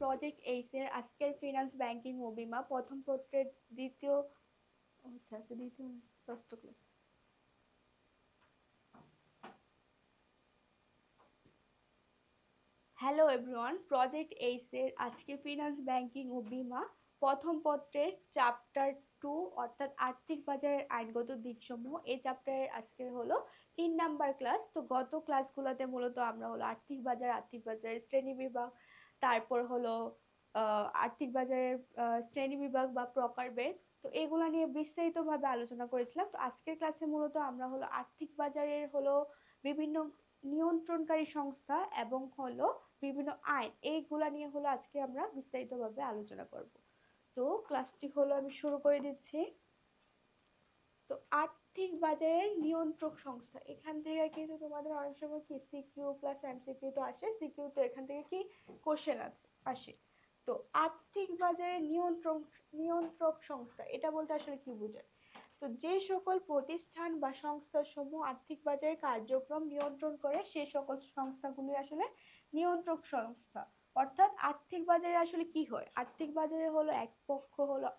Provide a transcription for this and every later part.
Project H এর আজকের finance banking ও বীমা প্রথম পত্রের দ্বিতীয় দ্বিতীয় ষষ্ঠ class. Hello everyone, project H এর আজকে ফিনান্স ব্যাংকিং ও বীমা প্রথম পত্রের চ্যাপ্টার 2 অর্থাৎ আর্থিক বাজারের আইনগত দিকসমূহ এই চ্যাপ্টারের আজকে হলো 3 নাম্বার ক্লাস। তো গত ক্লাসগুলোতে মূলত আমরা হলো আর্থিক বাজারের শ্রেণী বিভাগ, তারপর হলো আর্থিক বাজারের শ্রেণী বিভাগ বা প্রকারভেদ, তো এগুলো নিয়ে বিস্তারিতভাবে আলোচনা করেছিলাম। তো আজকের ক্লাসে মূলত আমরা হলো আর্থিক বাজারের হলো বিভিন্ন নিয়ন্ত্রণকারী সংস্থা এবং হলো বিভিন্ন আইন, এইগুলা নিয়ে হলো আজকে আমরা বিস্তারিতভাবে আলোচনা করব। তো ক্লাসটি হলো আমি শুরু করে দিচ্ছি। তো আর্থিক বাজারের নিয়ন্ত্রক সংস্থা, এখান থেকে কিন্তু তোমাদের অনেক সময় কি সিকিউ প্লাস এমসিকিউ তো আসে, সিকিউ তো এখান থেকে কি কোশ্চেন আসে। তো আর্থিক বাজারের নিয়ন্ত্রক সংস্থা এটা বলতে আসলে কি বোঝায়? তো যে সকল প্রতিষ্ঠান বা সংস্থা সমূহ আর্থিক বাজারে কার্যক্রম নিয়ন্ত্রণ করে সেই সকল সংস্থাগুলি আসলে নিয়ন্ত্রক সংস্থা। অর্থাৎ আর্থিক বাজারে আসলে কি হয়, আর্থিক বাজারে হলো এক পক্ষ হলো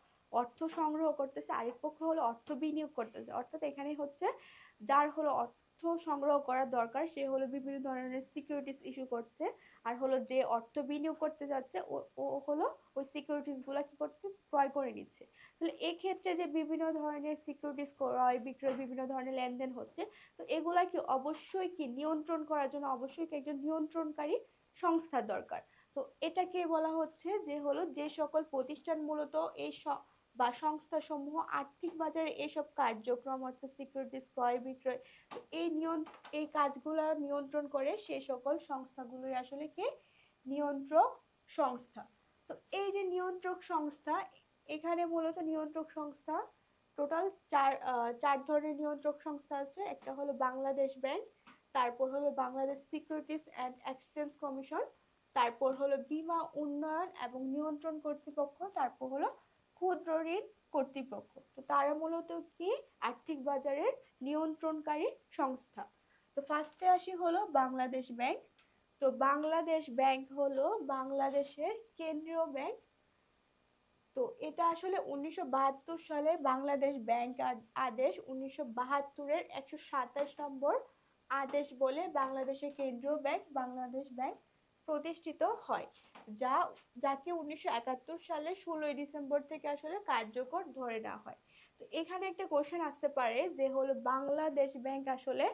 অর্থ সংগ্রহ করতেছে, আরেক পক্ষ হলো অর্থ বিনিয়োগ করতেছে। অর্থাৎ এখানে হচ্ছে যার হলো অর্থ সংগ্রহ করার দরকার সে হলো বিভিন্ন ধরনের সিকিউরিটিজ ইস্যু করছে, আর হলো যে অর্থ বিনিয়োগ করতে যাচ্ছে ও হলো ওই সিকিউরিটিজ গুলা কি করছে, ক্রয় করে নিচ্ছে। তাহলে এক্ষেত্রে যে বিভিন্ন ধরনের সিকিউরিটিজ ক্রয় বিক্রয় বিভিন্ন ধরনের লেনদেন হচ্ছে, তো এগুলা কি অবশ্যই কি নিয়ন্ত্রণ করার জন্য অবশ্যই কি একজন নিয়ন্ত্রণকারী সংস্থার দরকার। তো এটাকে বলা হচ্ছে যে হলো যে সকল প্রতিষ্ঠান মূলত এই বা সংস্থা সমূহ আর্থিক বাজারে এইসব কার্যক্রম অর্থাৎ সিকিউরিটিজ ক্রয় বিক্রয় এই কাজগুলো নিয়ন্ত্রণ করে সেই সকল সংস্থাগুলোই আসলে কি নিয়ন্ত্রক সংস্থা। তো এই যে নিয়ন্ত্রক সংস্থা, এখানে মূলত নিয়ন্ত্রক সংস্থা টোটাল চার ধরনের নিয়ন্ত্রক সংস্থা আছে। একটা হলো বাংলাদেশ ব্যাংক, তারপর হলো Bangladesh securities and exchange commission, তারপর হলো বীমা উন্নয়ন এবং নিয়ন্ত্রণ কর্তৃপক্ষ, তারপর হলো ক্ষুদ্র ঋণ কর্তৃপক্ষ। তো তারা মূলত কি আর্থিক বাজারের নিয়ন্ত্রণকারী সংস্থা। তো ফার্স্টে আসি হলো বাংলাদেশ ব্যাংক। তো বাংলাদেশ ব্যাংক হলো বাংলাদেশের কেন্দ্রীয় ব্যাংক। তো এটা আসলে 1972 সালে বাংলাদেশ ব্যাংক আদেশ 1972-এর 127 নম্বর আদেশ বলে বাংলাদেশের কেন্দ্রীয় ব্যাংক বাংলাদেশ ব্যাংক প্রতিষ্ঠিত হয়, যাকে 1971 সালে 16 ডিসেম্বর থেকে আসলে কার্যকর ধরে নেওয়া হয়। তো এখানে একটা কোশ্চেন আসতে পারে যে হলো বাংলাদেশ ব্যাংক আসলে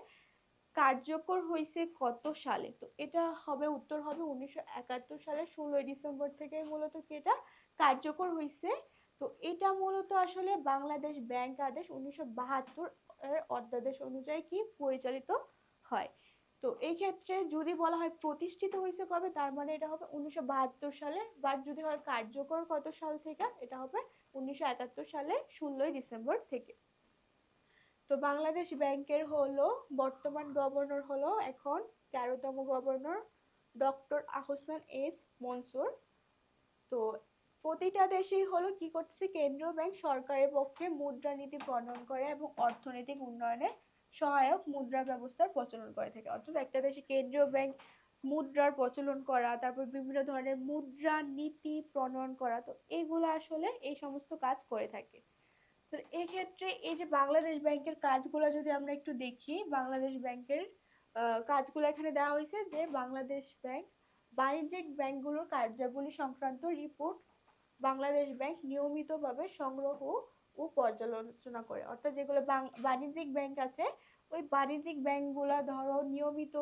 কার্যকর হয়েছে কত সালে? তো এটা হবে উত্তর হবে 1971 সালে 16 ডিসেম্বর থেকে মূলত কি এটা কার্যকর হয়েছে। তো এটা মূলত আসলে বাংলাদেশ ব্যাংক আদেশ 1972 এর অধ্যাদেশ অনুযায়ী কি পরিচালিত হয়। তো এই ক্ষেত্রে যদি বলা হয় প্রতিষ্ঠিত হয়েছে কবে, তার মানে এটা হবে 1972 সালে, বা যদি হয় কার্যকর কত সাল থেকে, এটা হবে 1971 সালে 16 ডিসেম্বর থেকে। তো বাংলাদেশ ব্যাংকের হলো বর্তমান গভর্নর হলো এখন 13তম governor doctor Ahsan H Mansur. তো প্রতিটা দেশেই হলো কি করতেছে, কেন্দ্রীয় ব্যাংক সরকারের পক্ষে মুদ্রানীতি প্রণয়ন করে এবং অর্থনৈতিক উন্নয়নে সহায়ক মুদ্রা ব্যবস্থার প্রচলন করে থাকে। অর্থাৎ একটা দেশে কেন্দ্রীয় ব্যাংক মুদ্রার প্রচলন করা, তারপর বিভিন্ন ধরনের মুদ্রা নীতি প্রণয়ন করা, তো এগুলো আসলে এই সমস্ত কাজ করে থাকে। তো এক্ষেত্রে এই যে বাংলাদেশ ব্যাংকের কাজগুলো যদি আমরা একটু দেখি, বাংলাদেশ ব্যাংকের কাজগুলো এখানে দেওয়া হয়েছে যে বাংলাদেশ ব্যাংক বাণিজ্যিক ব্যাংকগুলোর কার্যাবলী সংক্রান্ত রিপোর্ট বাংলাদেশ ব্যাংক নিয়মিতভাবে সংগ্রহ ও পর্যালোচনা করে। অর্থাৎ যেগুলো বাণিজ্যিক ব্যাংক আছে ওই বাণিজ্যিক ব্যাংকগুলো নিয়মিত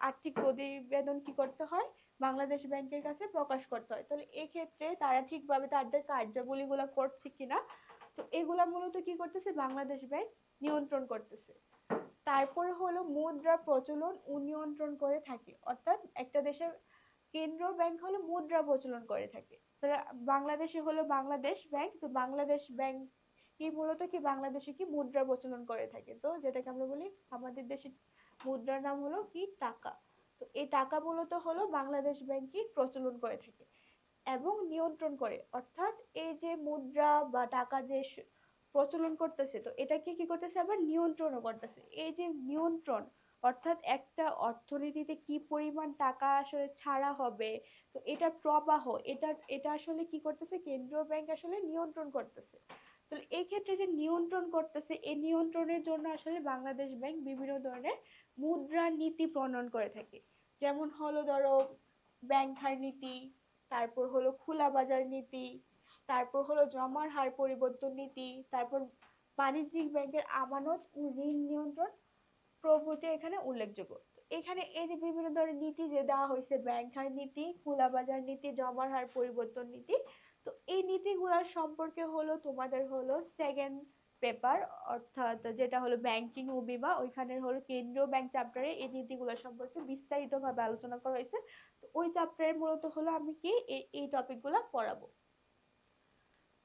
আর্থিক প্রতিবেদন কি করতে হয়, বাংলাদেশ ব্যাংকের কাছে প্রকাশ করতে হয়। তাহলে এক্ষেত্রে তারা ঠিকভাবে তাদের কার্যাবলীগুলো করছে কিনা, তো এগুলা মূলত কি করতেছে বাংলাদেশ ব্যাংক নিয়ন্ত্রণ করতেছে। তারপরে হলো মুদ্রা প্রচলন ও নিয়ন্ত্রণ করে থাকে। অর্থাৎ একটা দেশের কেন্দ্রীয় ব্যাংক হলো মুদ্রা প্রচলন করে থাকে। তাহলে বাংলাদেশে হলো বাংলাদেশ ব্যাংক, তো বাংলাদেশ ব্যাংক কি মূলত কি বাংলাদেশে কি মুদ্রা প্রচলন করে থাকে। তো যেটাকে আমরা বলি আমাদের দেশের মুদ্রার নাম হলো কি টাকা। তো এই টাকা মূলত হলো বাংলাদেশ ব্যাংকই প্রচলন করে থাকে এবং নিয়ন্ত্রণ করে। অর্থাৎ এই যে মুদ্রা বা টাকা যে প্রচলন করতেছে, তো এটাকে কি করতেছে আবার নিয়ন্ত্রণও করতেছে। এই যে নিয়ন্ত্রণ অর্থাৎ একটা অর্থনীতিতে কি পরিমাণ টাকা আসলে ছাড়া হবে, তো এটা প্রবাহ, এটা আসলে কি করতেছে, কেন্দ্রীয় ব্যাংক আসলে নিয়ন্ত্রণ করতেছে। তো এই ক্ষেত্রে যে নিয়ন্ত্রণ করতেছে, এই নিয়ন্ত্রণের জন্য আসলে বাংলাদেশ ব্যাংক বিভিন্ন ধরনের মুদ্রা নীতি প্রণয়ন করে থাকে। যেমন হলো ধরো ব্যাংক হার নীতি, তারপর হলো খোলা বাজার নীতি, তারপর হলো জমার হার পরিবর্তন নীতি, তারপর বাণিজ্যিক ব্যাংকের আমানত ও ঋণ নিয়ন্ত্রণ প্রভৃতি এখানে উল্লেখযোগ্য। এখানে এই যে বিভিন্ন ধরনের নীতি যে দেওয়া হয়েছে, ব্যাংক হার নীতি, খোলা বাজার নীতি, জমার হার পরিবর্তন নীতি, তো এই নীতিগুলোর সম্পর্কে হলো তোমাদের হলো সেকেন্ড পেপার, অর্থাৎ যেটা হলো ব্যাংকিং ও বিমা, ওইখানে হলো কেন্দ্রীয় ব্যাংক চ্যাপ্টারে এই নীতিগুলো সম্পর্কে বিস্তারিত ভাবে আলোচনা করা হয়েছে। তো ওই চ্যাপ্টারের মূলত হলো আমি কি এই টপিকগুলো পড়াবো।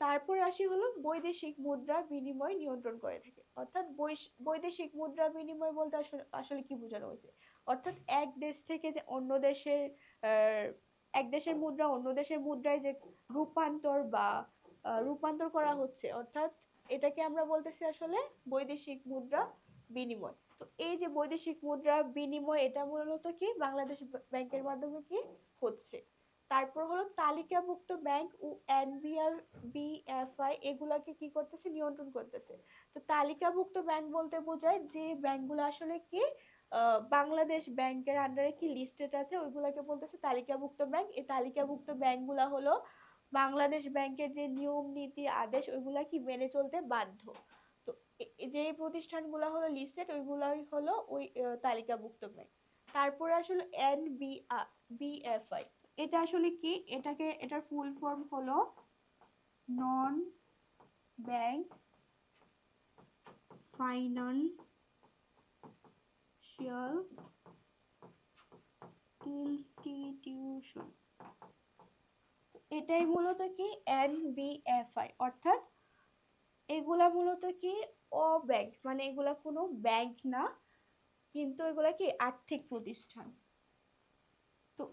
তারপর আসি হলো বৈদেশিক মুদ্রা বিনিময় নিয়ন্ত্রণ করে থাকে। অর্থাৎ বৈদেশিক মুদ্রা বিনিময় বলতে আসলে কি বোঝানো হয়েছে, অর্থাৎ এক দেশ থেকে যে অন্য দেশের এক দেশের মুদ্রা অন্য দেশের মুদ্রায় যে রূপান্তর বা রূপান্তর করা হচ্ছে, অর্থাৎ এটাকে আমরা বলতেছি আসলে বৈদেশিক মুদ্রা বিনিময়। তো এই যে বৈদেশিক মুদ্রা বিনিময়, এটা মূলত কি বাংলাদেশ ব্যাংকের মাধ্যমে কি হচ্ছে। তারপর হলো তালিকাভুক্ত ব্যাংক ও NBFI এগুলাকে কি করতেছে, নিয়ন্ত্রণ করতেছে। তো তালিকাভুক্ত ব্যাংক বলতে বোঝায় যে ব্যাংকগুলো আসলে কি বাংলাদেশ ব্যাংকের আন্ডারে কি লিস্টেড আছে, ওইগুলাকে বলতেছে তালিকাভুক্ত ব্যাংক। এই তালিকাভুক্ত ব্যাংকগুলা হলো বাংলাদেশ ব্যাংকের যে নিয়ম নীতি আদেশ ওইগুলা কি মেনে চলতে বাধ্য। তো যে প্রতিষ্ঠানগুলো হলো লিস্টেড ওইগুলাই হলো ওই তালিকাভুক্ত ব্যাংক। তারপরে আসলে NBFI, এটা আসলে কি, এটার ফুল ফর্ম হলো নন ব্যাংক ফাইনান্সিয়াল ইনস্টিটিউশন। এটাই মূলত কি NBFI, অর্থাৎ এগুলা মূলত কি অব্যাংক, মানে এগুলা কোনো ব্যাংক না, কিন্তু এগুলা কি আর্থিক প্রতিষ্ঠান। তো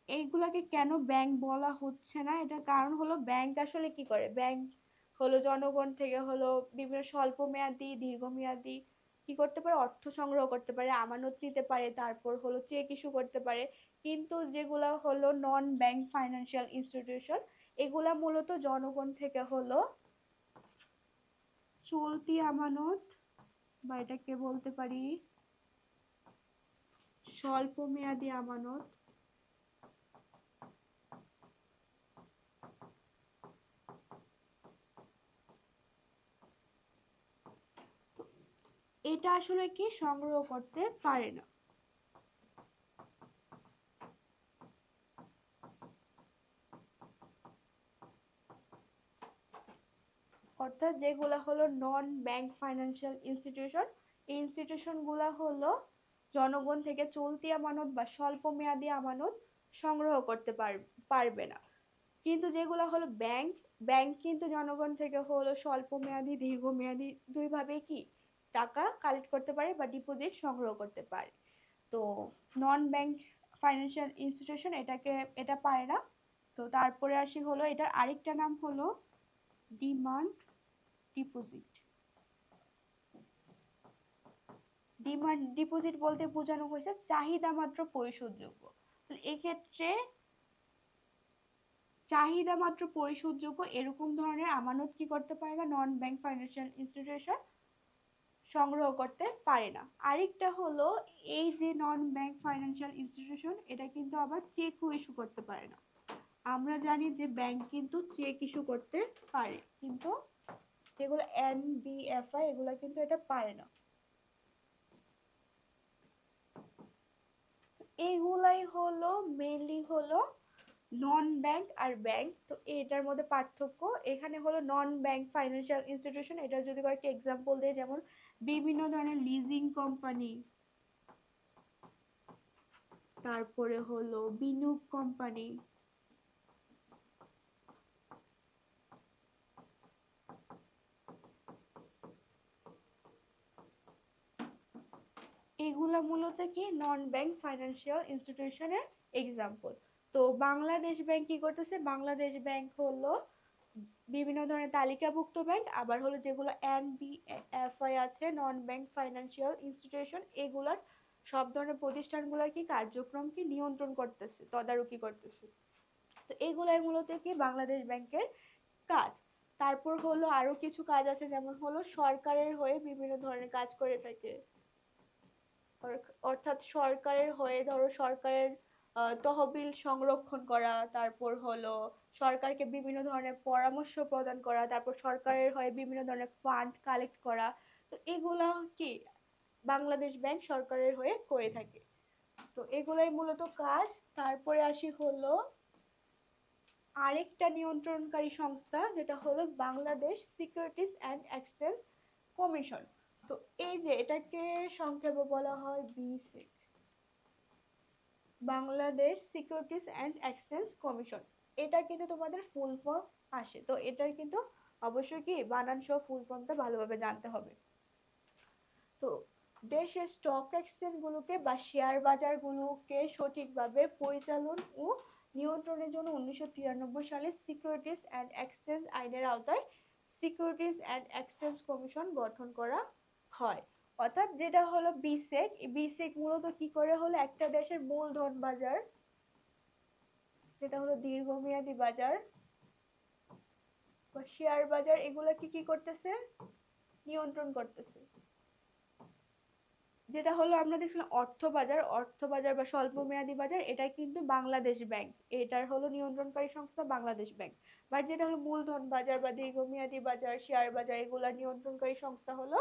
এইগুলাকে কেন ব্যাংক বলা হচ্ছে না, এটার কারণ হলো ব্যাংক আসলে কি করে, ব্যাংক হলো জনগণ থেকে হলো বিভিন্ন স্বল্প মেয়াদি দীর্ঘমেয়াদী কি করতে পারে, অর্থ সংগ্রহ করতে পারে, আমানত নিতে পারে, তারপর হলো চেক ইস্যু করতে পারে। কিন্তু যেগুলা হলো নন ব্যাংক ফাইন্যান্সিয়াল ইনস্টিটিউশন, এগুলা মূলত জনগণ থেকে হলো চলতি আমানত বা এটাকে বলতে পারি স্বল্প মেয়াদি আমানত এটা আসলে কি সংগ্রহ করতে পারে না। অর্থাৎ যেগুলা হলো নন ব্যাংক ফাইন্যান্সিয়াল ইনস্টিটিউশন, এই ইনস্টিটিউশনগুলা হলো জনগণ থেকে চলতি আমানত বা স্বল্প মেয়াদি আমানত সংগ্রহ করতে পারবে না। কিন্তু যেগুলো হলো ব্যাংক, ব্যাংক কিন্তু জনগণ থেকে হলো স্বল্প মেয়াদি দীর্ঘমেয়াদি দুইভাবে কি টাকা কালেক্ট করতে পারে বা ডিপোজিট সংগ্রহ করতে পারে। তো নন ব্যাংক ফাইন্যান্সিয়াল ইনস্টিটিউশন এটা পারে না। তো তারপরে আসি হলো এটার আরেকটা নাম হলো ডিমান্ড ডিপোজিট। ডিমান্ড ডিপোজিট বলতে বোঝানো হয়েছে চাহিদা মাত্র পরিশোধযোগ্য। এক্ষেত্রে চাহিদা মাত্র পরিশোধযোগ্য এরকম ধরনের আমানত কি করতে পারে না, নন ব্যাংক ফাইন্যান্সিয়াল ইনস্টিটিউশন সংগ্রহ করতে পারে না। আরেকটা হলো এই যে নন ব্যাংক ফাইন্যান্সিয়াল ইনস্টিটিউশন, এটা কিন্তু আবার চেকও ইস্যু করতে পারে না। আমরা জানি যে ব্যাংক কিন্তু চেক ইস্যু করতে পারে, কিন্তু যেগুলো NBFI এগুলো কিন্তু এটা পারে না। এগুলাই হলো মেইনলি হলো নন ব্যাংক আর ব্যাংক। তো এটার মধ্যে পার্থক্য এখানে হলো নন ব্যাংক ফাইন্যান্সিয়াল ইনস্টিটিউশন, এটা যদি কয়েকটা এক্সাম্পল দেয়, যেমন বিভিন্ন ধরনের লিজিং কোম্পানি, তারপরে হলো বিনিয়োগ কোম্পানি, এগুলা মূলত কি নন ব্যাংক ফাইন্যান্সিয়াল ইনস্টিটিউশনের এক্সাম্পল। তো বাংলাদেশ ব্যাংক কি করতেছে, বাংলাদেশ ব্যাংক হলো বিভিন্ন ধরনের তালিকাভুক্ত ব্যাংক, আবার হলো যেগুলো NBFI আছে নন ব্যাংক ফাইন্যান্সিয়াল ইনস্টিটিউশন, এগুলার সব ধরনের প্রতিষ্ঠানগুলোর কি কার্যক্রমকে নিয়ন্ত্রণ করতেছে, তদারকি করতেছে। তো এইগুলাই মূলত কি বাংলাদেশ ব্যাংকের কাজ। তারপর হলো আরো কিছু কাজ আছে, যেমন হলো সরকারের হয়ে বিভিন্ন ধরনের কাজ করে থাকে। অর্থাৎ সরকারের হয়ে ধরো সরকারের তহবিল সংরক্ষণ করা, তারপর হলো সরকারকে বিভিন্ন ধরনের পরামর্শ প্রদান করা, তারপর সরকারের হয়ে বিভিন্ন ধরনের ফান্ড কালেক্ট করা। তো এগুলা কি বাংলাদেশ ব্যাংক সরকারের হয়ে করে থাকে। তো এগুলাই মূলত কাজ। তারপরে আসি হলো আরেকটা নিয়ন্ত্রণকারী সংস্থা, যেটা হলো Bangladesh securities and exchange commission. তো এই যে এটাকে সংক্ষেপে বলা হয় BSCIC, Bangladesh securities and exchange commission. এটা কিন্তু তোমাদের ফুল ফর্ম আসে, তো এটার কিন্তু অবশ্যই কি বানান সহ ফুল ফর্মটা ভালোভাবে জানতে হবে। তো দেশের স্টক এক্সচেঞ্জ গুলোকে বা শেয়ার বাজার গুলোকে সঠিকভাবে পরিচালন ও নিয়ন্ত্রণের জন্য 1993 সালে সিকিউরিটিজ অ্যান্ড এক্সচেঞ্জ আইনের আওতায় সিকিউরিটিজ অ্যান্ড এক্সচেঞ্জ কমিশন গঠন করা হয়। অর্থাৎ যেটা হলো বিসেক, বিসেক মূলত কি করে হলো একটা দেশের মূলধন বাজার, যেটা হলো দীর্ঘমেয়াদী বাজার বা শেয়ার বাজার, এগুলোকে কি করতেছে নিয়ন্ত্রণ করতেছে। যেটা হলো আমরা দেখছিলাম অর্থ বাজার বা স্বল্প মেয়াদী বাজার, এটা কিন্তু বাংলাদেশ ব্যাংক, এটার হলো নিয়ন্ত্রণকারী সংস্থা বাংলাদেশ ব্যাংক। বাট যেটা হলো মূলধন বাজার বা দীর্ঘমেয়াদী বাজার, শেয়ার বাজার, এগুলা নিয়ন্ত্রণকারী সংস্থা হলো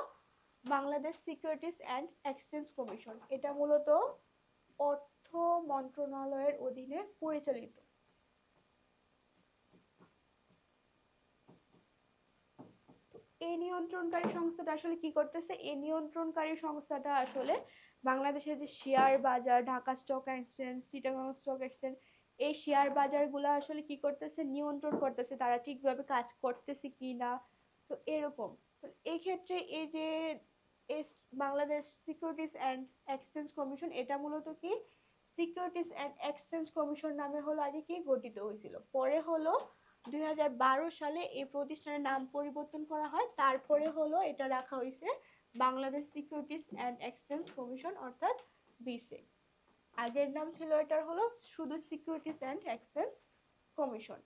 Bangladesh securities and exchange commission. এটা মূলত অর্থ মন্ত্রণালয়ের অধীনে পরিচালিত। এই নিয়ন্ত্রণকারী সংস্থাটা আসলে কি করতেছে, এই নিয়ন্ত্রণকারী সংস্থাটা আসলে বাংলাদেশের যে শেয়ার বাজার, Dhaka stock exchange, Chittagong stock exchange, এই শেয়ার বাজারগুলো আসলে কি করতেছে নিয়ন্ত্রণ করতেছে, তারা ঠিকভাবে কাজ করতেছে কি না। তো এরকম, তো এই ক্ষেত্রে এই যে Bangladesh securities and exchange commission, এটা মূলত কি সিকিউরিটিজ অ্যান্ড এক্সচেঞ্জ কমিশন নামে হলো আগে কি গঠিত হয়েছিল। পরে হলো 2012 সালে এই প্রতিষ্ঠানের নাম পরিবর্তন করা হয়, তারপরে হলো এটা রাখা হয়েছে Bangladesh securities and exchange commission অর্থাৎ বিসিক। আগের নাম ছিল এটার হলো শুধু সিকিউরিটিজ অ্যান্ড এক্সচেঞ্জ কমিশন।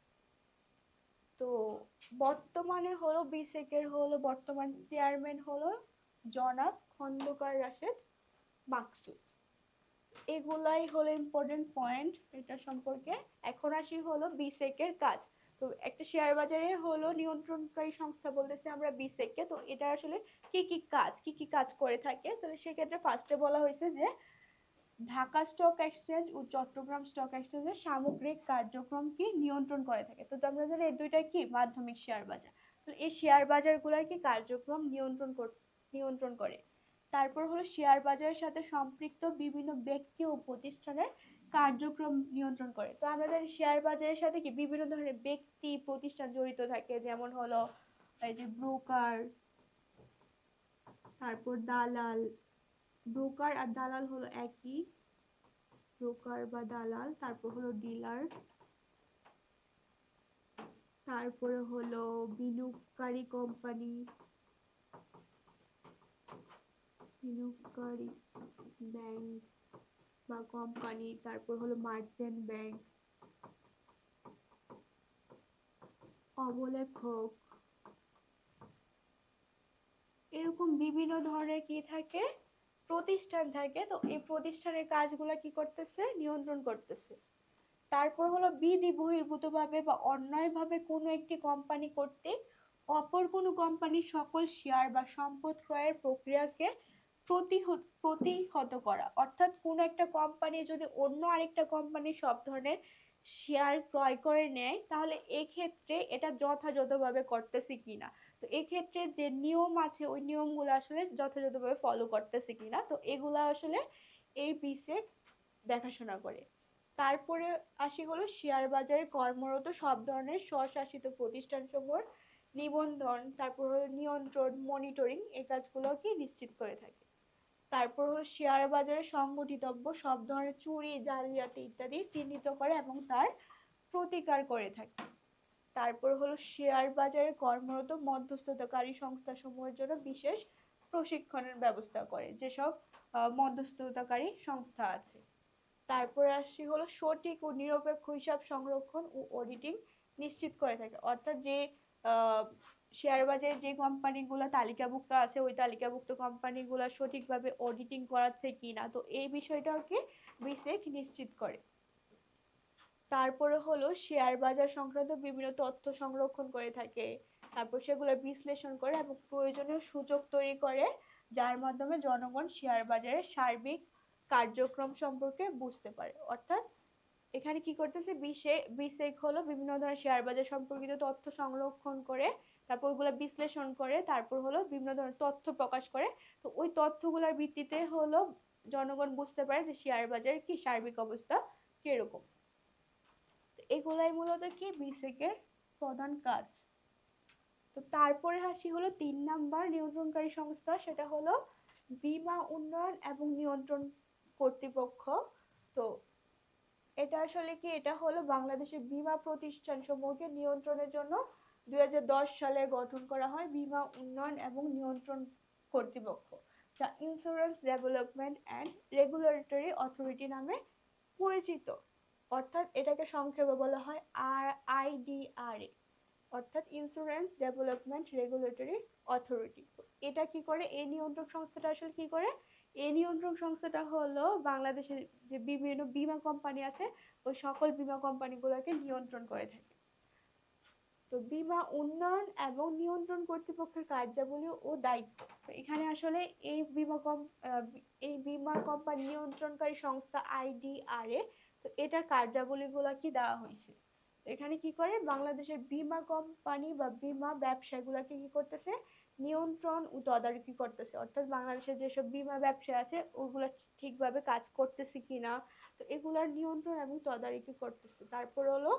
তো বর্তমানে হলো বিসিকের হলো বর্তমান চেয়ারম্যান হলো জনাব খন্দকার রাশেদ মাকসুদ। এগুলাই হলো ইম্পর্টেন্ট পয়েন্ট এটা সম্পর্কে। এখন আসি হলো বিসেকের কাজ। তো একটা শেয়ার বাজারে হলো নিয়ন্ত্রণকারী সংস্থা বলতেছে আমরা বিসেককে, তো এটা আসলে কি কি কাজ করে থাকে। তাহলে সেক্ষেত্রে ফার্স্টে বলা হয়েছে যে ঢাকা স্টক এক্সচেঞ্জ ও চট্টগ্রাম স্টক এক্সচেঞ্জের সামগ্রিক কার্যক্রমকে নিয়ন্ত্রণ করে থাকে। তো আমরা জানি এই দুইটা কি মাধ্যমিক শেয়ার বাজার, তো এই শেয়ার বাজারগুলোর কি কার্যক্রম নিয়ন্ত্রণ করে। তারপর হলো শেয়ার বাজারের সাথে সম্পৃক্ত বিভিন্ন ব্যক্তি ও প্রতিষ্ঠানের কার্যক্রম নিয়ন্ত্রণ করে। তো আমরা জানি শেয়ার বাজারের সাথে কি বিভিন্ন ধরনের ব্যক্তি প্রতিষ্ঠান জড়িত থাকে, যেমন হলো এই যে ব্রোকার, তারপর দালাল, ব্রোকার আর দালাল হলো একই, ব্রোকার বা দালাল, তারপর হলো ডিলার, তারপরে হলো বিনিয়োগকারী কোম্পানি, বিনিয়োগকারী ব্যাংক বা কোম্পানি, তারপর হলো মার্চেন্ট ব্যাংক, অবলেখক, এরকম বিভিন্ন ধরনের কি থাকে প্রতিষ্ঠান থাকে। তো এই প্রতিষ্ঠানের কাজগুলো কি করতেছে নিয়ন্ত্রণ করতেছে। তারপর হলো বিধি বহির্ভূতভাবে বা অন্যায়ভাবে কোনো একটি কোম্পানি কর্তৃক অপর কোনো কোম্পানির সকল শেয়ার বা সম্পদ ক্রয়ের প্রক্রিয়াকে প্রতিহত করা। অর্থাৎ কোনো একটা কোম্পানি যদি অন্য আরেকটা কোম্পানির সব ধরনের শেয়ার ক্রয় করে নেয়, তাহলে এক্ষেত্রে এটা যথাযথভাবে করতেছে কিনা, তো এক্ষেত্রে যে নিয়ম আছে ওই নিয়মগুলো আসলে যথাযথভাবে ফলো করতেছে কিনা, তো এগুলা আসলে এই বিসেক দেখাশোনা করে। তারপরে আসি হলো শেয়ার বাজারে কর্মরত সব ধরনের স্বশাসিত প্রতিষ্ঠানসমূহের নিবন্ধন, তারপর হলো নিয়ন্ত্রণ, মনিটরিং, এই কাজগুলো কি নিশ্চিত করে থাকে। তারপর হলো শেয়ার বাজারে সংগঠিতব্য সব ধরনের চুরি, জালিয়াতি ইত্যাদি চিহ্নিত করে এবং তার প্রতিকার করে থাকে। তারপর হলো শেয়ার বাজারে কর্মরত মধ্যস্থতাকারী সংস্থাসমূহের জন্য বিশেষ প্রশিক্ষণের ব্যবস্থা করে। যেসব মধ্যস্থতাকারী সংস্থা আছে। তারপরে আসি হলো সঠিক ও নিরপেক্ষ হিসাব সংরক্ষণ ও অডিটিং নিশ্চিত করে থাকে, অর্থাৎ যে শেয়ার বাজারে যে কোম্পানিগুলো তালিকাভুক্ত আছে ওই তালিকাভুক্ত কোম্পানিগুলো সঠিকভাবে অডিটিং করাচ্ছে কিনা, তো এই বিষয়টাকে বিসেক নিশ্চিত করে। তারপরে হলো শেয়ার বাজার সংক্রান্ত বিভিন্ন তথ্য সংরক্ষণ করে থাকে, তারপর সেগুলো বিশ্লেষণ করে এবং প্রয়োজনীয় সুযোগ তৈরি করে, যার মাধ্যমে জনগণ শেয়ার বাজারের সার্বিক কার্যক্রম সম্পর্কে বুঝতে পারে। অর্থাৎ এখানে কি করতেছে, বিসেক হলো বিভিন্ন ধরনের শেয়ার বাজার সম্পর্কিত তথ্য সংরক্ষণ করে, তারপর ওইগুলো বিশ্লেষণ করে, তারপর হলো বিভিন্ন ধরনের তথ্য প্রকাশ করে। তো ওই তথ্যগুলোর ভিত্তিতে হলো জনগণ বুঝতে পারে যে শেয়ার বাজারের কি সার্বিক অবস্থা কিরকম। এগুলাই মূলত কি বিসেকের প্রধান কাজ। তো তারপরে আসি হলো 3 নাম্বার নিয়ন্ত্রণকারী সংস্থা, সেটা হলো বীমা উন্নয়ন এবং নিয়ন্ত্রণ কর্তৃপক্ষ। তো এটা আসলে কি, এটা হলো বাংলাদেশের বীমা প্রতিষ্ঠান সমূহকে নিয়ন্ত্রণের জন্য 2010 সালে গঠন করা হয় বীমা উন্নয়ন এবং নিয়ন্ত্রণ কর্তৃপক্ষ, যা insurance development and regulatory authority নামে পরিচিত। অর্থাৎ এটাকে সংক্ষেপে বলা হয় IDRA, অর্থাৎ ইন্স্যুরেন্স ডেভেলপমেন্ট রেগুলেটরি অথরিটি। এটা কি করে, এই নিয়ন্ত্রক সংস্থাটা আসলে কি করে, এই নিয়ন্ত্রক সংস্থাটা হলো বাংলাদেশের যে বিভিন্ন বীমা কোম্পানি আছে ওই সকল বীমা কোম্পানিগুলোকে নিয়ন্ত্রণ করে থাকে। তো বীমা উন্নয়ন এবং নিয়ন্ত্রণ কর্তৃপক্ষের কার্যাবলী ও দায়িত্ব, এখানে আসলে এই বীমা কোম্পানি নিয়ন্ত্রণকারী সংস্থা IDRA, তো এটার কার্যাবলীগুলো কি দেওয়া হয়েছে। এখানে কি করে, বাংলাদেশের বীমা কোম্পানি বা বীমা ব্যবসাগুলোকে কি করতেছে, নিয়ন্ত্রণ ও তদারকি করতেছে। অর্থাৎ বাংলাদেশের যেসব বীমা ব্যবসা আছে ওগুলো ঠিকভাবে কাজ করতেছে কিনা, তো এগুলার নিয়ন্ত্রণ এবং তদারকি করতেছে। তারপর হলো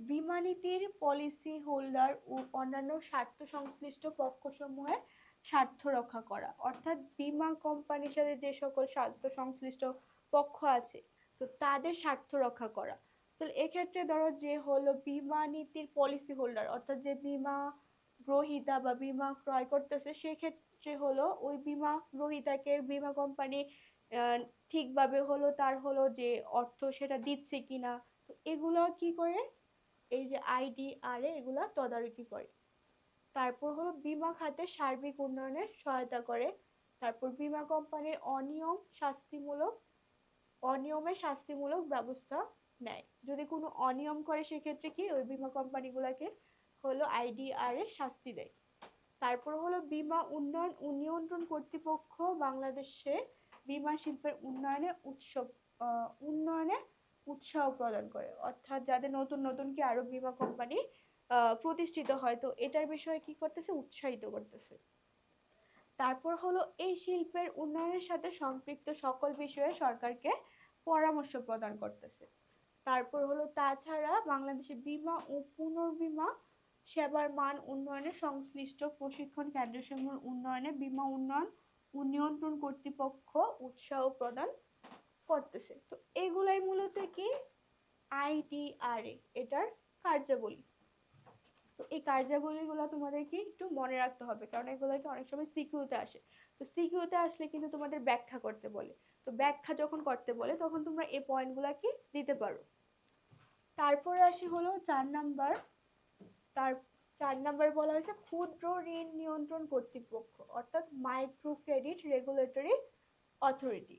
বীমা নীতির পলিসি হোল্ডার ও অন্যান্য স্বার্থ সংশ্লিষ্ট পক্ষসমূহের স্বার্থ রক্ষা করা, অর্থাৎ বীমা কোম্পানির সাথে যে সকল স্বার্থ সংশ্লিষ্ট পক্ষ আছে তো তাদের স্বার্থ রক্ষা করা। তাহলে এক্ষেত্রে ধরো যে হলো বীমা নীতির পলিসি হোল্ডার, অর্থাৎ যে বীমা গ্রহীতা বা বীমা ক্রয় করতেছে, সেক্ষেত্রে হলো ওই বীমা গ্রহীতাকে বীমা কোম্পানি ঠিকভাবে হলো তার হলো যে অর্থ সেটা দিচ্ছে কিনা, তো এগুলো কি করে, এই যে IDRA এগুলা তদারকি করে। তারপর হলো বীমা খাতের সার্বিক উন্নয়নে সহায়তা করে। তারপর বীমা কোম্পানির অনিয়মের শাস্তিমূলক ব্যবস্থা নেয়, যদি কোনো অনিয়ম করে সেক্ষেত্রে কি ওই বীমা কোম্পানিগুলোকে হলো IDRA শাস্তি দেয়। তারপর হলো বীমা উন্নয়ন ও নিয়ন্ত্রণ কর্তৃপক্ষ বাংলাদেশে বীমা শিল্পের উন্নয়নে উৎসাহ প্রদান করে, অর্থাৎ যাদের নতুন নতুন কি আরো বীমা কোম্পানি প্রতিষ্ঠিত হয় তো এটার বিষয়ে কি করতেছে, উৎসাহিত করতেছে। তারপর হলো এই শিল্পের উন্নয়নের সাথে সম্পৃক্ত সকল বিষয়ে সরকারকে পরামর্শ প্রদান করতেছে। তারপর হলো তাছাড়া বাংলাদেশে বীমা ও পুনর্বীমা সেবার মান উন্নয়নে সংশ্লিষ্ট প্রশিক্ষণ কেন্দ্রসমূহের উন্নয়নে বীমা উন্নয়ন ও নিয়ন্ত্রণ কর্তৃপক্ষ উৎসাহ প্রদান করতেছে। তো এগুলাই মূলত কি IDRA এটার কার্যাবলী। তো এই কার্যাবলীগুলো তোমাদেরকে একটু মনে রাখতে হবে, কারণ এগুলোকে অনেক সময় সিকিউতে আসে। তো সিকিউতে আসলে কিন্তু তোমাদের ব্যাখ্যা করতে বলে, তো ব্যাখ্যা যখন করতে বলে তখন তোমরা এই পয়েন্টগুলোকে দিতে পারো। তারপরে আসি হলো 4 নাম্বার। তার 4 নাম্বার বলা হয়েছে ক্ষুদ্র ঋণ নিয়ন্ত্রণ কর্তৃপক্ষ, অর্থাৎ মাইক্রো ক্রেডিট রেগুলেটরি অথরিটি।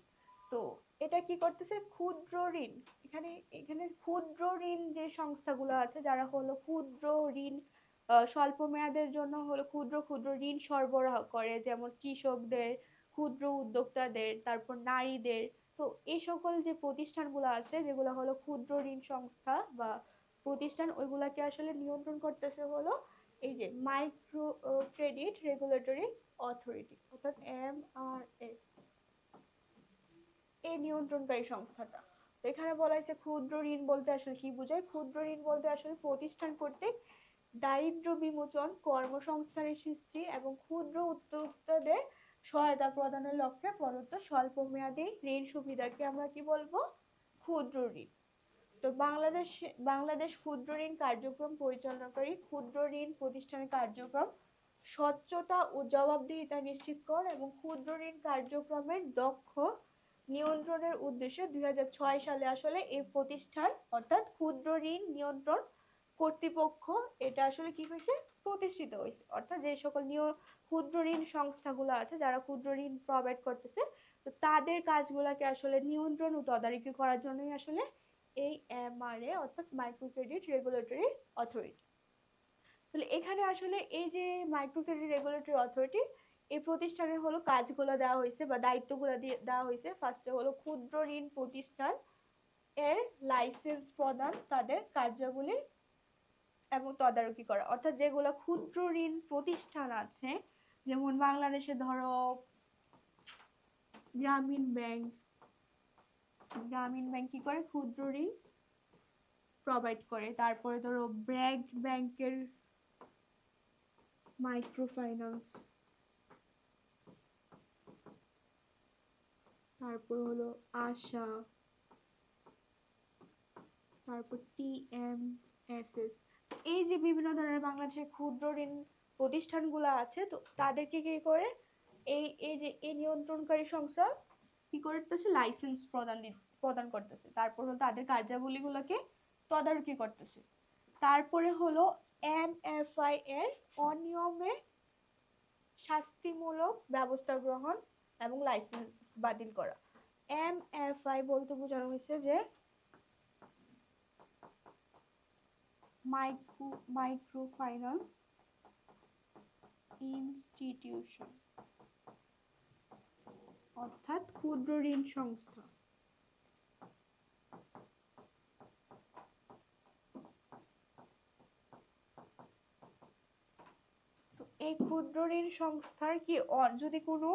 তো এটা কি করতেছে, ক্ষুদ্র ঋণ, এখানে এখানে ক্ষুদ্র ঋণ যে সংস্থাগুলো আছে যারা হলো ক্ষুদ্র ঋণ স্বল্প মেয়াদের জন্য হলো ক্ষুদ্র ক্ষুদ্র ঋণ সরবরাহ করে, যেমন কৃষকদের, ক্ষুদ্র উদ্যোক্তাদের, তারপর নারীদের। তো এই সকল যে প্রতিষ্ঠানগুলো আছে যেগুলো হলো ক্ষুদ্র ঋণ সংস্থা বা প্রতিষ্ঠান, ওইগুলাকে আসলে নিয়ন্ত্রণ করতেছে হলো এই যে মাইক্রো ক্রেডিট রেগুলেটরি অথরিটি, অর্থাৎ MRA, এই নিয়ন্ত্রণকারী সংস্থাটা। তো এখানে বলা হয়েছে ক্ষুদ্র ঋণ বলতে আসলে কি বোঝায়, ক্ষুদ্র ঋণ বলতে আসলে প্রতিষ্ঠান কর্তৃক দারিদ্র বিমোচন, কর্মসংস্থানের সৃষ্টি এবং ক্ষুদ্র উদ্যোক্তাদের সহায়তা প্রদানের লক্ষ্যে প্রদত্ত স্বল্প মেয়াদী ঋণ সুবিধাকে আমরা কি বলবো, ক্ষুদ্র ঋণ। তো বাংলাদেশ ক্ষুদ্র ঋণ কার্যক্রম পরিচালনাকারী ক্ষুদ্র ঋণ প্রতিষ্ঠানের কার্যক্রম স্বচ্ছতা ও জবাবদিহিতা নিশ্চিত করে এবং ক্ষুদ্র ঋণ কার্যক্রমের দক্ষ নিয়ন্ত্রণের উদ্দেশ্যে 2006 সালে আসলে এই প্রতিষ্ঠান অর্থাৎ ক্ষুদ্র ঋণ নিয়ন্ত্রণ কর্তৃপক্ষ এটা আসলে কি হয়েছে, প্রতিষ্ঠিত হয়েছে। অর্থাৎ যে সকল ক্ষুদ্র ঋণ সংস্থাগুলো আছে যারা ক্ষুদ্র ঋণ প্রোভাইড করতেছে, তো তাদের কাজগুলোকে আসলে নিয়ন্ত্রণ ও তদারকি করার জন্যই আসলে এই এমআরএ অর্থাৎ মাইক্রো ক্রেডিট রেগুলেটরি অথরিটি। তাহলে এখানে আসলে এই যে মাইক্রো ক্রেডিট রেগুলেটরি অথরিটি এই প্রতিষ্ঠানের হলো কাজগুলো দেওয়া হয়েছে বা দায়িত্বগুলো দেওয়া হয়েছে। ফার্স্টে হলো ক্ষুদ্র ঋণ প্রতিষ্ঠান এর লাইসেন্স প্রদান, তাদের কার্যাবলী এবং তদারকি করা। অর্থাৎ যেগুলো ক্ষুদ্র ঋণ প্রতিষ্ঠান আছে, যেমন বাংলাদেশে ধরো গ্রামীণ ব্যাংক কি করে, ক্ষুদ্র ঋণ প্রোভাইড করে। তারপরে ধরো ব্র্যাক ব্যাংকের মাইক্রো ফাইন্যান্স, তারপর হলো আশা, তারপর টিএমএসএস। এই যে বিভিন্ন ধরনের বাংলাদেশের ক্ষুদ্র ঋণ প্রতিষ্ঠানগুলো আছে, তো তাদেরকে কি করে এই যে এই নিয়ন্ত্রণকারী সংস্থা কি করতেছে, লাইসেন্স প্রদান করতেছে। তারপর হলো তাদের কার্যাবলীগুলোকে তদারকি করতেছে। তারপরে হলো এমএফআই এর অনিয়মে শাস্তিমূলক ব্যবস্থা গ্রহণ এবং লাইসেন্স বাতিল করা। এমএফআই বলতে বোঝানো হয়েছে যে মাইক্রো ফাইন্যান্স ইনস্টিটিউশন, অর্থাৎ ক্ষুদ্র ঋণ সংস্থা। তো এই ক্ষুদ্র ঋণ সংস্থার কি যদি কোনো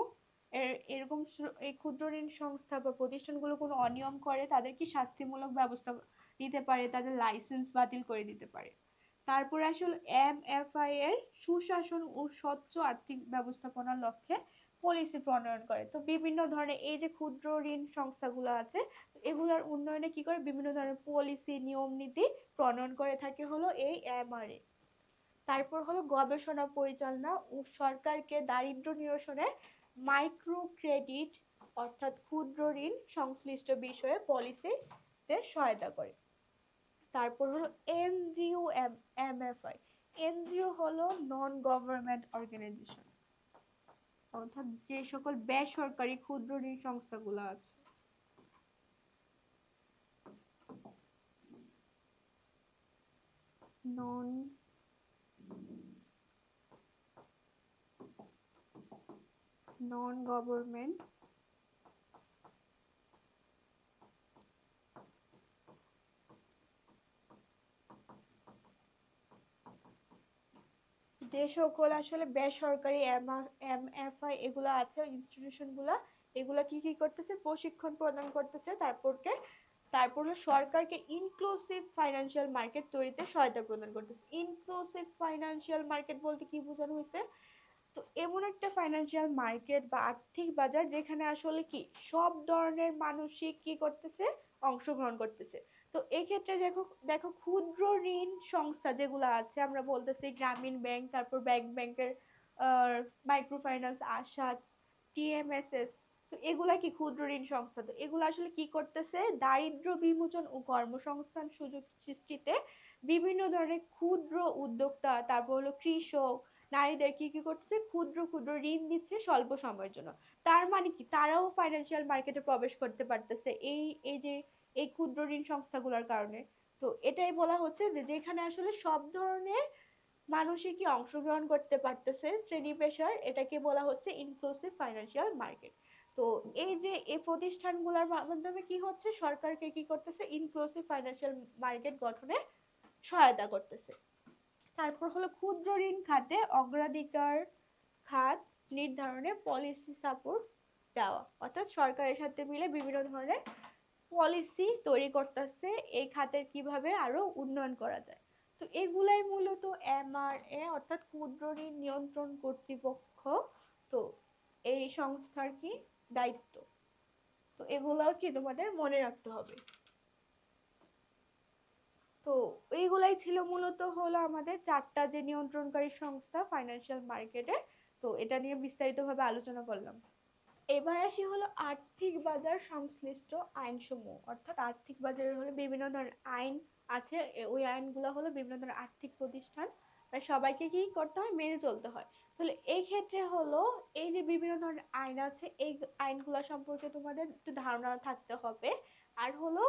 এরকম এই ক্ষুদ্র ঋণ সংস্থা বা প্রতিষ্ঠানগুলো কোনো অনিয়ম করে, তাদের কি শাস্তিমূলক ব্যবস্থা নিতে পারে, তাদের লাইসেন্স বাতিল করে দিতে পারে। তারপরে আসলে এমএফআই এর সুশাসন ও স্বচ্ছ আর্থিক ব্যবস্থাপনার লক্ষ্যে পলিসি প্রণয়ন করে। তো বিভিন্ন ধরনের এই যে ক্ষুদ্র ঋণ সংস্থাগুলো আছে, এগুলোর উন্নয়নে কি করে, বিভিন্ন ধরনের পলিসি নিয়ম নীতি প্রণয়ন করে থাকে হলো এই এমআরএ। তারপর হলো গবেষণা পরিচালনা ও সরকারকে দারিদ্র্য নিরসনে মাইক্রো ক্রেডিট অর্থাৎ ক্ষুদ্র ঋণ সংশ্লিষ্ট বিষয়ে পলিসিতে সহায়তা করে। তারপর হলো এনজিও এমএফআই। এনজিও হলো নন গভর্নমেন্ট অর্গানাইজেশন, অর্থাৎ যে সকল বেসরকারি ক্ষুদ্র ঋণ সংস্থাগুলো আছে। নন গভর্নমেন্ট যে সকল আসলে বেসরকারি এমএফআই এগুলো আছে ইনস্টিটিউশনগুলো, এগুলা কি কি করতেছে, প্রশিক্ষণ প্রদান করতেছে। তারপর সরকারকে ইনক্লুসিভ ফাইন্যান্সিয়াল মার্কেট তৈরিতে সহায়তা প্রদান করতেছে। ইনক্লুসিভ ফাইন্যান্সিয়াল মার্কেট বলতে কি বোঝানো হয়েছে, তো এমন একটা ফাইন্যান্সিয়াল মার্কেট বা আর্থিক বাজার যেখানে আসলে কি সব ধরনের মানুষই কি করতেছে, অংশগ্রহণ করতেছে। তো এই ক্ষেত্রে দেখো দেখো ক্ষুদ্র ঋণ সংস্থা যেগুলো আছে, আমরা বলতেছি গ্রামীণ ব্যাংক, তারপর ব্যাংকের মাইক্রো ফাইন্যান্স, আশা, টিএমএসএস, তো এগুলা কি ক্ষুদ্র ঋণ সংস্থা। তো এগুলো আসলে কি করতেছে, দারিদ্র বিমোচন ও কর্মসংস্থান সুযোগ সৃষ্টিতে বিভিন্ন ধরনের ক্ষুদ্র উদ্যোক্তা, তারপর হলো কৃষক, নারীদের কি কি করতেছে, ক্ষুদ্র ক্ষুদ্র ঋণ দিচ্ছে স্বল্প সময়ের জন্য। তার মানে কি তারাও ফাইন্যান্সিয়াল মার্কেটে প্রবেশ করতে পারতেছে এই যে এই ক্ষুদ্র ঋণ সংস্থাগুলোর কারণে। তো এটাই বলা হচ্ছে যে যেখানে আসলে সব ধরনের মানুষই কি অংশগ্রহণ করতে পারতেছে শ্রেণী পেশার, এটাকে বলা হচ্ছে ইনক্লুসিভ ফাইন্যান্সিয়াল মার্কেট। তো এই যে এই প্রতিষ্ঠানগুলোর মাধ্যমে কি হচ্ছে, সরকারকে কি করতেছে, ইনক্লুসিভ ফাইন্যান্সিয়াল মার্কেট গঠনে সহায়তা করতেছে। তারপর হলো ক্ষুদ্র ঋণ খাতে অগ্রাধিকার খাত নির্ধারণে পলিসি সাপোর্ট দেওয়া, অর্থাৎ সরকারের সাথে মিলে বিভিন্ন ধরনের পলিসি তৈরি করতেছে এই খাতের কিভাবে আরো উন্নয়ন করা যায়। তো এগুলাই মূলত এমআরএ অর্থাৎ ক্ষুদ্র ঋণ নিয়ন্ত্রণ কর্তৃপক্ষ, তো এই সংস্থার কি দায়িত্ব। তো এগুলাও কি তোমাদের মনে রাখতে হবে। তো তো এইগুলাই ছিল মূলত হলো আমাদের 4টা যে নিয়ন্ত্রণকারী সংস্থা ফাইন্যান্সিয়াল মার্কেটের। তো এটা নিয়ে বিস্তারিতভাবে আলোচনা করলাম। এবার আসি হলো আর্থিক বাজার সংশ্লিষ্ট আইনসমূহ, অর্থাৎ আর্থিক বাজারে হলো বিভিন্ন ধরনের আইন আছে। ওই আইনগুলো হলো বিভিন্ন ধরনের আর্থিক প্রতিষ্ঠান সবাইকে কি করতে হয়, মেনে চলতে হয়। তাহলে এই ক্ষেত্রে হলো এই যে বিভিন্ন ধরনের আইন আছে, এই আইনগুলো সম্পর্কে তোমাদের একটু ধারণা থাকতে হবে। আর হলো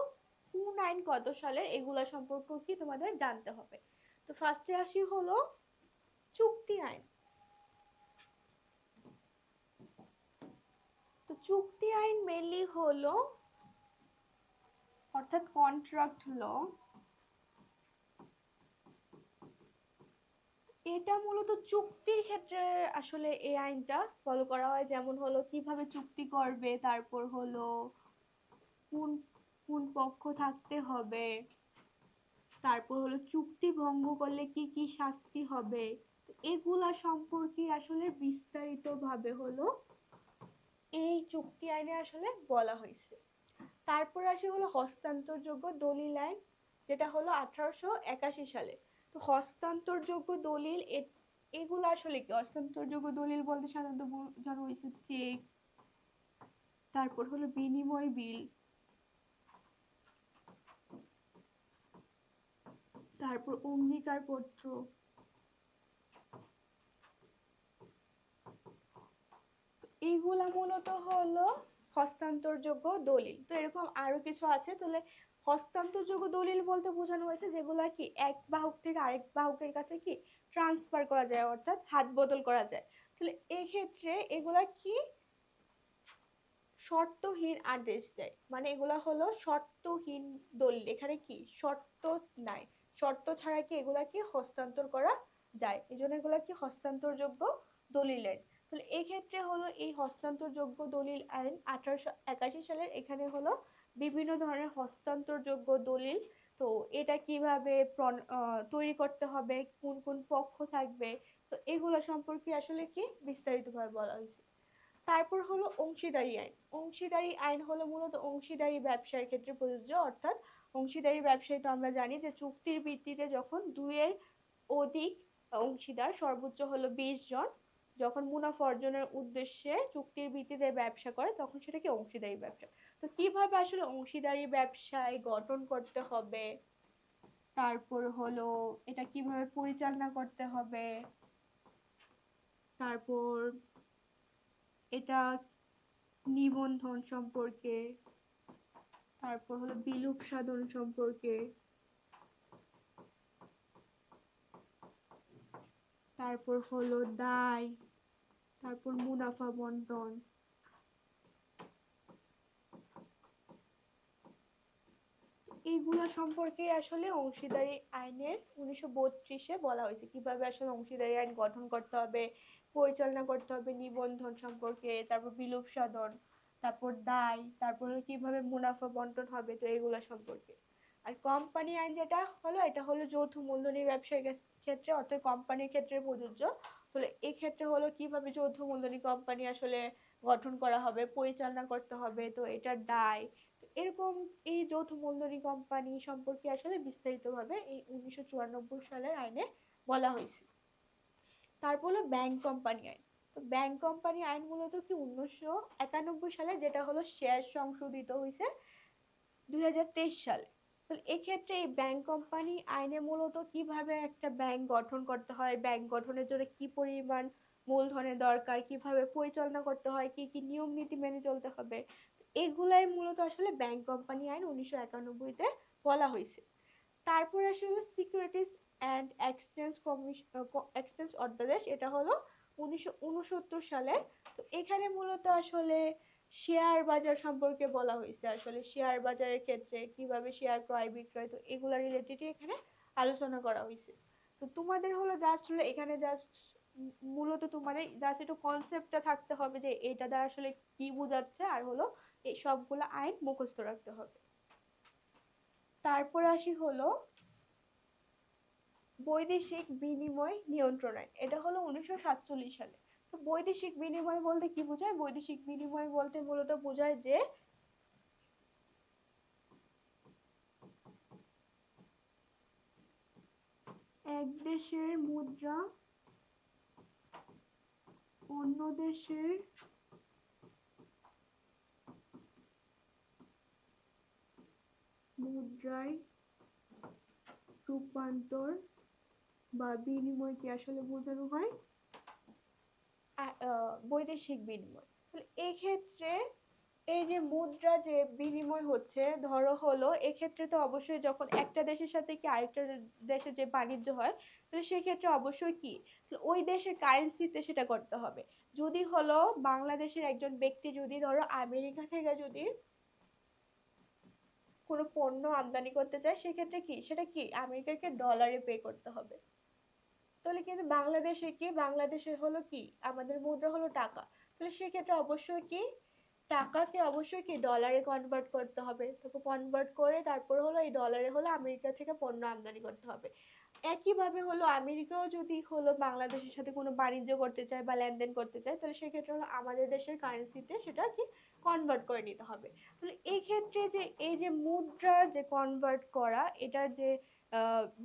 কোন আইন কত সালের, এগুলো সম্পর্কে কি তোমাদের জানতে হবে। তো ফার্স্টে আসি হলো চুক্তি আইন। তো চুক্তি আইন মেনলি হলো অর্থাৎ কন্ট্রাক্ট ল। এটা মূলত চুক্তির ক্ষেত্রে আসলে এই আইনটা ফলো করা হয়। যেমন হলো কিভাবে চুক্তি করবে, তারপর হলো কোন কোন পক্ষ থাকতে হবে, তারপর হলো চুক্তি ভঙ্গ করলে কি কি শাস্তি হবে, এগুলা সম্পর্কে আসলে বিস্তারিতভাবে হলো এই চুক্তি আইনে আসলে বলা হয়েছে। তারপর আসে হলো হস্তান্তরযোগ্য দলিল আইন, যেটা হলো 1881 সালে। তো হস্তান্তরযোগ্য দলিল এগুলো আসলে কি? হস্তান্তরযোগ্য দলিল বলতে সাধারণত বোঝানো হয়েছে চেক, তারপর হলো বিনিময় বিল, তারপর অঙ্গীকার পত্র, এইগুলা মূলত হলো হস্তান্তরযোগ্য দলিল। তো এরকম আরো কিছু আছে। তাহলে হস্তান্তরযোগ্য দলিল বলতে বোঝানো হয়েছে যেগুলা কি এক বাহক থেকে আরেক বাহকের কাছে কি ট্রান্সফার করা যায়, অর্থাৎ হাত বদল করা যায়। তাহলে এই ক্ষেত্রে এগুলা কি শর্তহীন আদেশ দেয়, মানে এগুলা হলো শর্তহীন দলিল। এখানে কি শর্ত নাই, শর্ত ছাড়া কি এগুলা কি হস্তান্তর করা যায়, এই জন্য এগুলা কি হস্তান্তরযোগ্য দলিল আইন। তাহলে এই ক্ষেত্রে হলো এই হস্তান্তরযোগ্য দলিল আইন 1881 সালের। এখানে হলো বিভিন্ন ধরনের হস্তান্তরযোগ্য দলিল, তো এটা কিভাবে তৈরি করতে হবে, কোন কোন পক্ষ থাকবে, তো এগুলো সম্পর্কে আসলে কি বিস্তারিতভাবে বলা হয়েছে। তারপর হলো অংশীদারি আইন। অংশীদারি আইন হলো মূলত অংশীদারি ব্যবসার ক্ষেত্রে প্রযোজ্য। অর্থাৎ অংশীদারি ব্যবসায় তো আমরা জানি যে চুক্তির ভিত্তিতে যখন দুইয়ের অধিক অংশীদার, সর্বোচ্চ হলো 20 জন, যখন মুনাফা অর্জনের উদ্দেশ্যে চুক্তির ভিত্তিতে ব্যবসা করে তখন সেটাকে অংশীদারি ব্যবসা। তো কিভাবে আসলে অংশীদারি ব্যবসায় গঠন করতে হবে, তারপর হলো এটা কিভাবে পরিচালনা করতে হবে, তারপর এটা নিবন্ধন সম্পর্কে, তারপর হলো বিলুপ সাধন সম্পর্কে, তারপর হলো দায়, তারপর মুনাফা বন্টন, এইগুলো সম্পর্কে আসলে অংশীদারি আইনের 1932-এ বলা হয়েছে কিভাবে আসলে অংশীদারি আইন গঠন করতে হবে, পরিচালনা করতে হবে, নিবন্ধন সম্পর্কে, তারপর বিলুপ সাধন, তারপর দায়, তারপর কিভাবে মুনাফা বন্টন হবে, তো এইগুলো সম্পর্কে। আর কোম্পানি আইন যেটা হলো, এটা হলো যৌথ মূলধনী ব্যবসায়ীর ক্ষেত্রে, অর্থাৎ কোম্পানির ক্ষেত্রে প্রযোজ্য। তাহলে এই ক্ষেত্রে হলো কিভাবে যৌথ মূলধনী কোম্পানি আসলে গঠন করা হবে, পরিচালনা করতে হবে, তো এটার দায়। এরকম এই যৌথ মূলধনী কোম্পানি সম্পর্কে আসলে বিস্তারিতভাবে এই 1994 সালের আইনে বলা হয়েছে। তারপর হলো ব্যাংক কোম্পানি আইন। তো ব্যাংক কোম্পানি আইন মূলত কি 1991 সালে, যেটা হলো শেয়ার সংশোধিত হয়েছে 2023 সালে। তো এক্ষেত্রে এই ব্যাংক কোম্পানি আইনে মূলত কিভাবে একটা ব্যাংক গঠন করতে হয়, ব্যাংক গঠনের জন্য কি পরিমাণ মূলধনের দরকার, কিভাবে পরিচালনা করতে হয়, কি কি নিয়ম নীতি মেনে চলতে হবে, এগুলাই মূলত আসলে ব্যাংক কোম্পানি আইন 1991-তে বলা হয়েছে। তারপর আসলে সিকিউরিটিজ অ্যান্ড এক্সচেঞ্জ অধ্যাদেশ, এটা হলো 1969 সালের। তো এখানে মূলত আসলে শেয়ার বাজার সম্পর্কে বলা হয়েছে, আসলে শেয়ার বাজারের ক্ষেত্রে কিভাবে শেয়ার ক্রয় বিক্রয়, তো এগুলা রিলেটেড এখানে আলোচনা করা হয়েছে। তো তোমাদের হলো জাস্ট হলো এখানে জাস্ট মূলত তোমাদের জাস্ট একটু কনসেপ্টটা থাকতে হবে যে এটা দ্বারা আসলে কি বোঝাচ্ছে, আর হলো এই সবগুলো আইন মুখস্থ রাখতে হবে। তারপর আসি হলো বৈদেশিক বিনিময় নিয়ন্ত্রণ আইন, এটা হলো 1947 সালে। তো বৈদেশিক বিনিময় বলতে কি বোঝায়? বৈদেশিক বিনিময় বলতে মূলত বোঝায় যে এক দেশের মুদ্রা অন্য দেশের মুদ্রায় রূপান্তর বা বিনিময়কে আসলে বোঝানো হয় বৈদেশিক বিনিময়। তাহলে এই ক্ষেত্রে এই যে মুদ্রা যে বিনিময় হচ্ছে, ধরো হলো এক্ষেত্রে তো অবশ্যই যখন একটা দেশের সাথে কি আরেকটা দেশে যে বাণিজ্য হয়, তাহলে সেক্ষেত্রে অবশ্যই কি ওই দেশের কারেন্সিতে সেটা করতে হবে। যদি হলো বাংলাদেশের একজন ব্যক্তি যদি ধরো আমেরিকা থেকে যদি কোনো পণ্য আমদানি করতে চায়, সেক্ষেত্রে কি সেটা কি আমেরিকাকে ডলারে পে করতে হবে। তাহলে কিন্তু বাংলাদেশে কি, বাংলাদেশে হলো কি আমাদের মুদ্রা হলো টাকা, তাহলে সেক্ষেত্রে অবশ্যই কি টাকাকে অবশ্যই কি ডলারে কনভার্ট করতে হবে। তারপর কনভার্ট করে তারপর হলো এই ডলারে হলো আমেরিকা থেকে পণ্য আমদানি করতে হবে। একইভাবে হলো আমেরিকাও যদি হলো বাংলাদেশের সাথে কোনো বাণিজ্য করতে চায় বা লেনদেন করতে চায়, তাহলে সেক্ষেত্রে হলো আমাদের দেশের কারেন্সিতে সেটা কি কনভার্ট করে নিতে হবে। তাহলে এই ক্ষেত্রে যে এই যে মুদ্রা যে কনভার্ট করা, এটার যে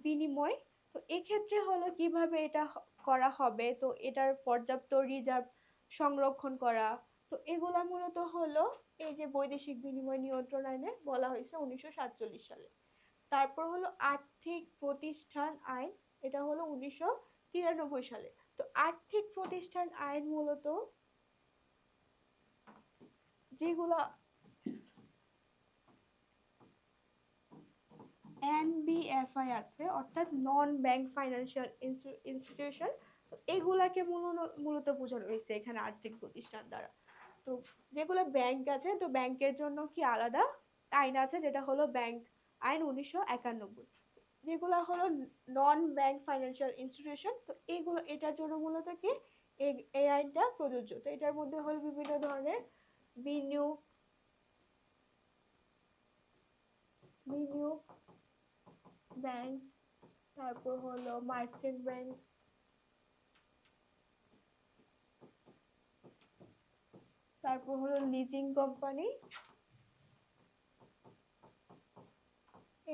বিনিময়, তো এক্ষেত্রে হলো কিভাবে এটা করা হবে, তো এটার পর্যাপ্ত রিজার্ভ সংরক্ষণ করা, তো এগুলা মূলত হলো এই যে বৈদেশিক বিনিময় নিয়ন্ত্রণ আইনে বলা হয়েছে 1947 সালে। তারপর হলো আর্থিক প্রতিষ্ঠান আইন, এটা হলো 1993 সালে। তো আর্থিক প্রতিষ্ঠান আইন মূলত যেগুলা এনবিএফআই আছে, অর্থাৎ নন ব্যাংক ফাইন্যান্সিয়াল ইনস্টিটিউশন, তো এগুলাকে মূলত বোঝানো হয়েছে এখানে আর্থিক প্রতিষ্ঠান দ্বারা। তো যেগুলো ব্যাংক আছে, তো ব্যাংকের জন্য কি আলাদা আইন আছে, যেটা হলো ব্যাংক আইন 1991। যেগুলো হলো নন ব্যাংক ফাইন্যান্সিয়াল ইনস্টিটিউশন, তো এইগুলো এটার জন্য মূলত কি এই আইনটা প্রযোজ্য। তো এটার মধ্যে হলো বিভিন্ন ধরনের বিনিয়োগ ব্যাংক, তারপর হলো মার্চেন্ট ব্যাংক, তারপর হলো লিজিং কোম্পানি,